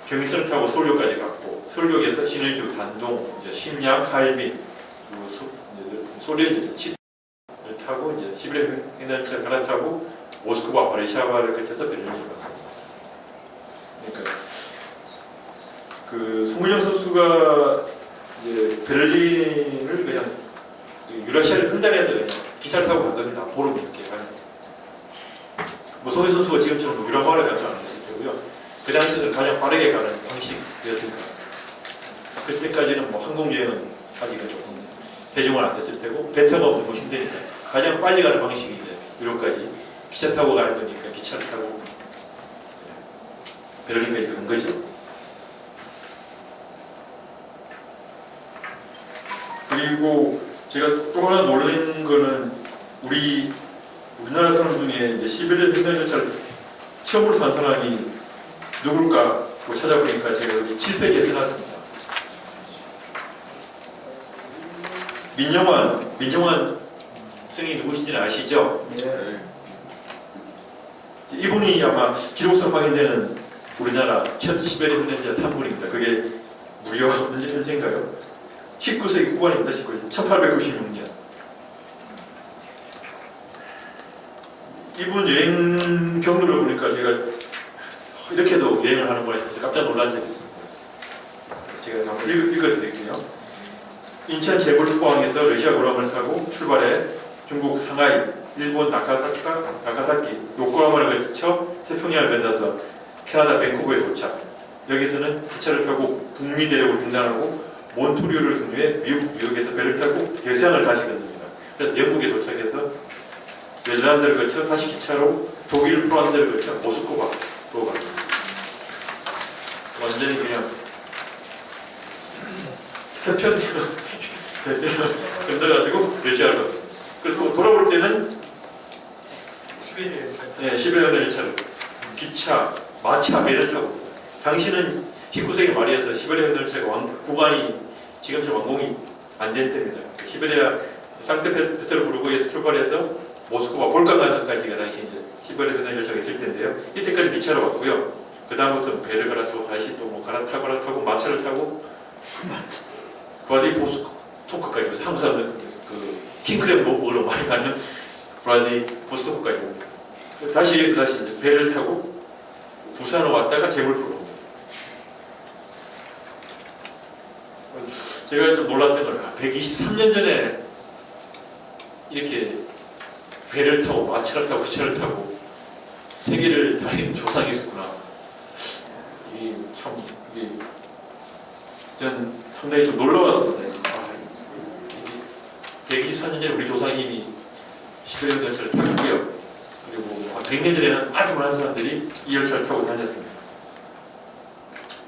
Speaker 1: 경의선을 타고 서울역까지 갔고 서울역에서 신의주, 단동, 이제 심양, 할빈, 그리고 소련 치를 타고 이제 시베리아 횡단열차를 갈아타고 모스크바, 바르샤바를 거쳐서 베를린에 갔습니다. 그러니까 그 송의정 선수가 이제 베를린을 그냥 유라시아를 횡단해서 그냥 기차를 타고 간 겁니다. 보름 이렇게 가는. 뭐 송의정 선수가 지금처럼 유라마를 가지 않았을 테고요. 그 당시에는 가장 빠르게 가는 방식이었으니까. 그때까지는 뭐 항공 여행은 아직은 조금 대중화 안 됐을 테고 배 타고 너무 힘드니까 가장 빨리 가는 방식이 이제 유럽까지 기차 타고 가는 거니까 기차를 타고 베를린까지 간 거죠. 그리고 제가 또 하나 놀란 거는 우리나라 사람 중에 이제 시베리아 횡단열차를 처음으로 탄 사람이 누굴까 찾아보니까 제가 여기 7페이지에 써놨습니다. 민정환 승이 누구신지는 아시죠?
Speaker 2: 네.
Speaker 1: 이분이 아마 기록상 확인되는 우리나라 첫 시베리아 횡단열차 탄 분입니다. 그게 무려 언제인가요? 19세기 후반입니다. 1896년. 이분 여행 경로를 보니까 제가 이렇게도 여행을 하는구나 싶어서 깜짝 놀란 적이 있습니다. 제가 한번 읽어드릴게요. 인천 제불포항에서 러시아 구람을 타고 출발해 중국 상하이, 일본 나카사키, 요코하마를 거쳐 태평양을 건너서 캐나다 밴쿠버에 도착. 여기서는 기차를 타고 북미 대륙을 횡단하고 몬트리올을 경유해 미국에서 배를 타고 대서양을 다시 건넙니다. 그래서 영국에 도착해서 네덜란드를 거쳐 다시 기차로 독일 폴란드를 거쳐 모스크바로 갑니다. 완전히 그냥 태평양 대서양을 건너가지고 러시아로. 그리고 돌아올 때는 시베리아 열차를 기차, 마차, 배를 타고. 당시는 19세기 말이어서 시베리아 열차가 구간이 지금처럼 완공이 안 된 때입니다. 시베리아 상트페테르부르크에서 출발해서 모스크바 볼가간까지가 당시 이제 시베리아 열차가 있을 텐데요. 이때까지 기차로 왔고요. 그 다음부터는 배를 갈아타고 다시 또 뭐 갈아타고 마차를 타고 브라디보스토크까지 오면서 한국 사람들 그 킹크랩 먹으러 많이 가는 브라디보스토크까지 옵니다. 다시 여기서 다시 이제 배를 타고 부산으로 왔다가 제물포로 옵니다. 제가 좀 놀랐던 건 123년 전에 이렇게 배를 타고 마차를 타고 기차를 타고 세계를 다닌 조상이 있었구나. 이게 참 이게 전 상당히 좀 놀라웠습니다. 124년 전에 우리 조상님이 시베리아 열차를 탔고요. 그리고 한 100년 전에는 아주 많은 사람들이 이 열차를 타고 다녔습니다.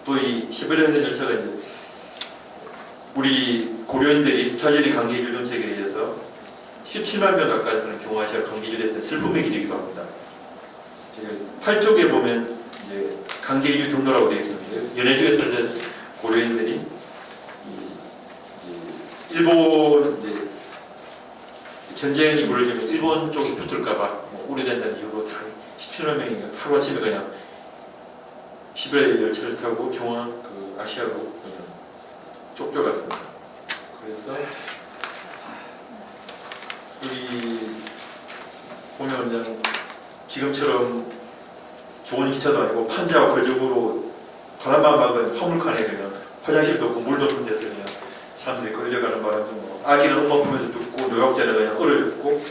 Speaker 1: 또 이 시베리아 열차가 이제 우리 고려인들이 스탈린의 강제 유정책에 의해서 17만 명 가까이 되는 중앙아시아를 강제 유출했던 슬픔의 길이기도 합니다. 8쪽에 보면 이제 강제 유출 경로라고 되어 있습니다. 연해주에 살던 고려인들이 일본 이제 전쟁이 벌어지면 일본 쪽이 붙을까봐 뭐 우려된다는 이유로 17만 명이 하루아침에 그냥 시베리아 열차를 타고 중앙 그 아시아로 그냥 쫓겨갔습니다. 그래서 우리 보면 그냥 지금처럼 좋은 기차도 아니고 판자와 거적으로 바람만 막은 화물칸에 그냥 화장실도 없고 물도 없는 데서 그냥 사람들이 끌려가는 바람에 뭐 아기는 엄마 품에서 죽고 노약자는 그냥 얼어 죽고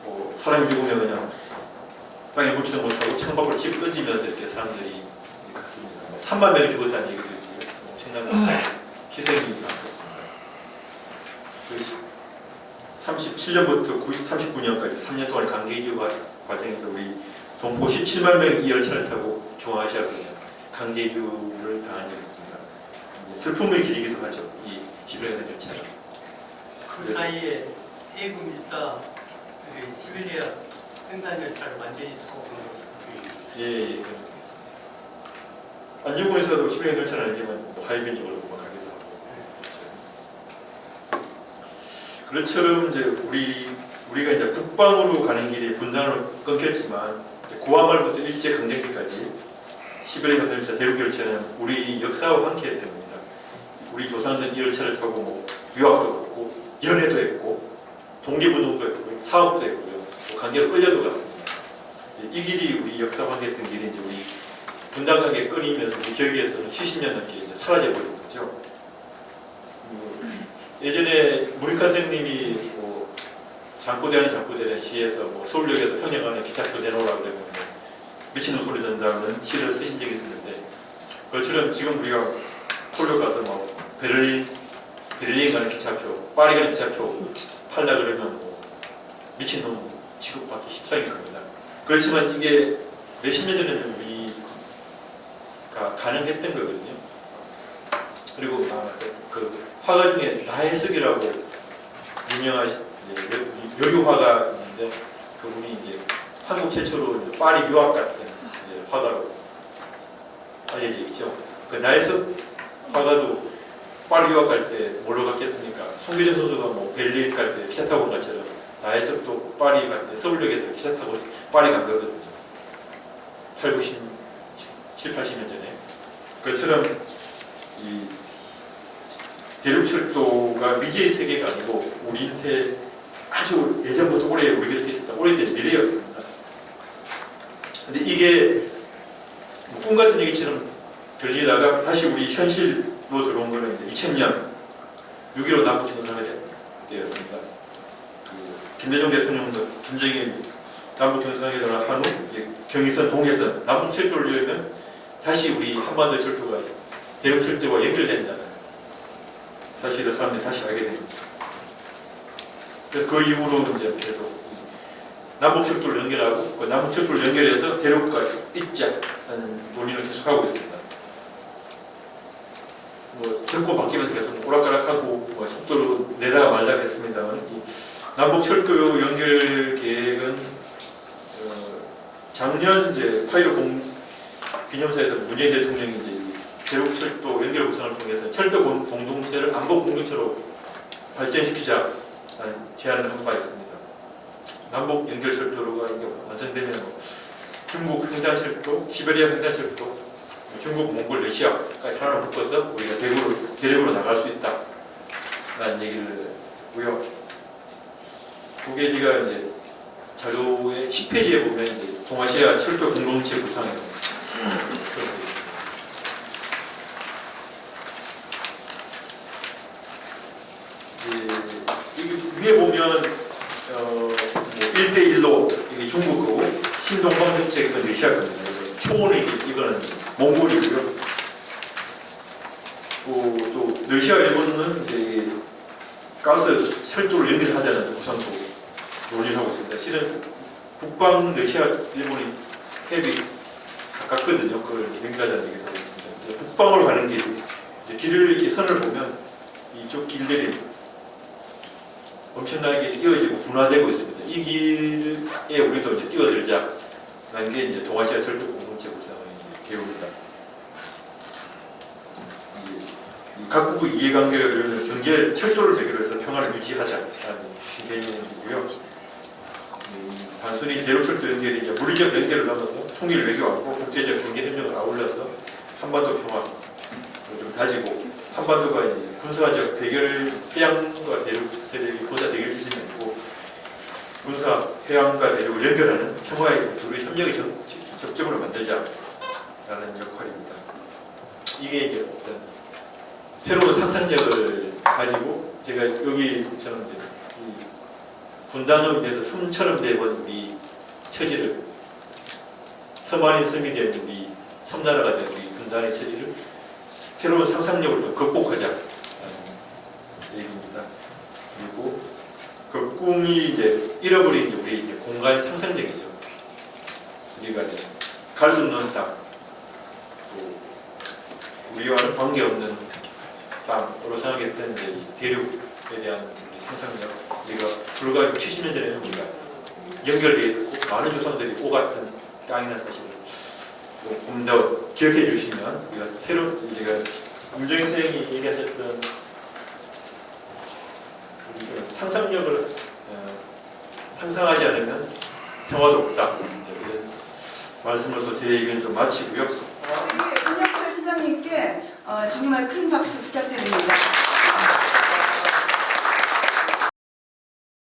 Speaker 1: 뭐 사람이 죽으면 그냥 땅에 묻지도 못하고 창밖으로 집 던지면서 이렇게 사람들이 갔습니다. 3만 명이 죽었다는 얘기도 있고요. 엄청난 희생이 났었습니다. 37년부터 39년까지 3년 동안 강제 이주 과정에서 우리 동포 17만 명이 이 열차를 타고 중앙아시아로 강제 이주를 당한 적이 있습니다. 슬픔의 길이기도 하죠. 이 시베리아 열차는.
Speaker 10: 그 사이에 해군 일사 시베리아 횡단 열차를 완전히 타고 간 것은
Speaker 1: 예, 그런 게 있습니다. 안중근에서도 시베리아 열차는 아니지만 뭐 하이빈 쪽으로 가기도 하고. 그렇처럼 이제 우리가 이제 북방으로 가는 길이 분단으로 끊겼지만 고아말부터 일제 강점기까지 시베리아 열차, 대륙 열차는 우리 역사와 함께했던 겁니다. 우리 조상들은 이 열차를 타고 뭐 유학도 했고 연애도 했고 독립운동도 했고 사업도 했고요. 또 관계로 끌려도 갔습니다. 이 길이 우리 역사와 함께했던 길이 이제 우리 분단 관계 끊이면서 우리 기억에서는 70년 넘게 이제 사라져버린 거죠. 예전에 무리카 선생님이 뭐 장고대하는 시에서 뭐 서울역에서 평양 가는 기차표 내놓으라고 그러면 미치는 소리 든다는 시를 쓰신 적이 있었는데 그것처럼 지금 우리가 서울역 가서 뭐 베를린 가는 기차표, 파리 가는 기차표 팔라 그러면 뭐 미친놈 취급받기 십상일 겁니다. 그렇지만 이게 몇십 년 전에는 우리가 가능했던 거거든요. 그리고 그 화가 중에 나혜석이라고 유명하신 여류화가 있는데 그분이 이제 한국 최초로 이제 파리 유학 갔던 이제 화가로 알려져 있죠. 그 나혜석 화가도 파리 유학 갈 때 뭘로 갔겠습니까? 송규정 선수가 뭐 벨리에 갈 때 기차 타고 온 것처럼 나혜석도 파리 갈 때 서울역에서 기차 타고 파리 간 거거든요. 7, 80년 전에. 그처럼 이 대륙철도가 미지의 세계가 아니고 우리한테 아주 예전부터 오래 우리 곁에 있었던 오래된 미래였습니다. 근데 이게 꿈 같은 얘기처럼 들리다가 다시 우리 현실로 들어온 거는 이제 2000년 6.15 남북 정상회담 때였습니다. 김대중 대통령도 김정일 남북 정상회담을 한 후 경의선, 동해선, 남북 철도를 열면 다시 우리 한반도 철도가 대륙 철도와 연결된다는 사실을 사람들이 다시 알게 됩니다. 그래서 그 이후로 이제 계속 남북 철도를 연결하고 그 남북 철도를 연결해서 대륙과 잇자하는 논의를 계속하고 있습니다. 뭐 정권 바뀌면서 계속 오락가락하고 뭐 속도로 내다가 말다가 했습니다만 이 남북 철도 연결 계획은 작년 이제 8.15 기념사에서 문재인 대통령이 이제 대륙 철도 연결 구상을 통해서 철도 공동체를 안보 공동체로 발전시키자라는 제안을 한 바 있습니다. 남북 연결 철도로가 이제 완성되면 중국 횡단철도, 시베리아 횡단철도, 중국, 몽골, 러시아까지 하나로 묶어서 우리가 대륙으로 나갈 수 있다라는 얘기를 했고요. 그게 제가 이제 자료의 10페이지에 보면 이제 동아시아 철도 공동체 구상에 위에 보면 1대1로 이게 중국이고 신동방 정책은 러시아 겁니다. 초원의 이거는 몽골이고요. 또 러시아 일본은 이제 가스 철도를 연결하자는 구상도 논의를 하고 있습니다. 실은 북방 러시아 일본이 탭이 가깝거든요. 그걸 연결하자는 얘기를 하고 있습니다. 북방으로 가는 길, 길을 이렇게 선을 보면 이쪽 길들이 엄청나게 이어지고 분화되고 있습니다. 이 길에 우리도 이제 뛰어들자라는 게 이제 동아시아 철도 공동체 구상의 계획입니다. 각국의 이해관계를 경제 철도를 계기로 해서 평화를 유지하자라는 개념이고요. 단순히 대륙철도 연결이 이제 물리적 연결을 넘어서 통일 외교하고 국제적 경제 협력을 아울러서 한반도 평화를 좀 다지고 한반도가 이제 군사적 대결, 해양과 대륙 세력이 보다 대결 기준이고 군사, 해양과 대륙을 연결하는 평화의 둘의 협력의 접점으로 만들자라는 역할입니다. 이게 이제 어떤 새로운 상상력을 가지고 제가 여기처럼 이제 분단으로 인해서 섬처럼 되어온 우리 처지를 섬 아닌 섬이 된 우리 섬나라가 된 우리 분단의 처지를 새로운 상상력으로 극복하자라는 얘기입니다. 그리고 그 꿈이 이제 잃어버린 이제 우리 이제 공간 상상력이죠. 우리가 이제 갈 수 없는 땅, 또 우리와는 관계없는 땅으로 생각했던 이제 대륙에 대한 우리 상상력. 우리가 불과 70년 전에는 우리가 연결되어 있었고 많은 조상들이 오갔던 땅이라는 사실을 조금 더 기억해 주시면 우리가 새로운 제가 김정일 선생이 얘기하셨던 상상력을 상상하지 않으면 평화도 없다. 이런 말씀으로서 제 얘기는 좀 마치고요.
Speaker 9: 은혁철 시장님께 정말 큰 박수 부탁드립니다.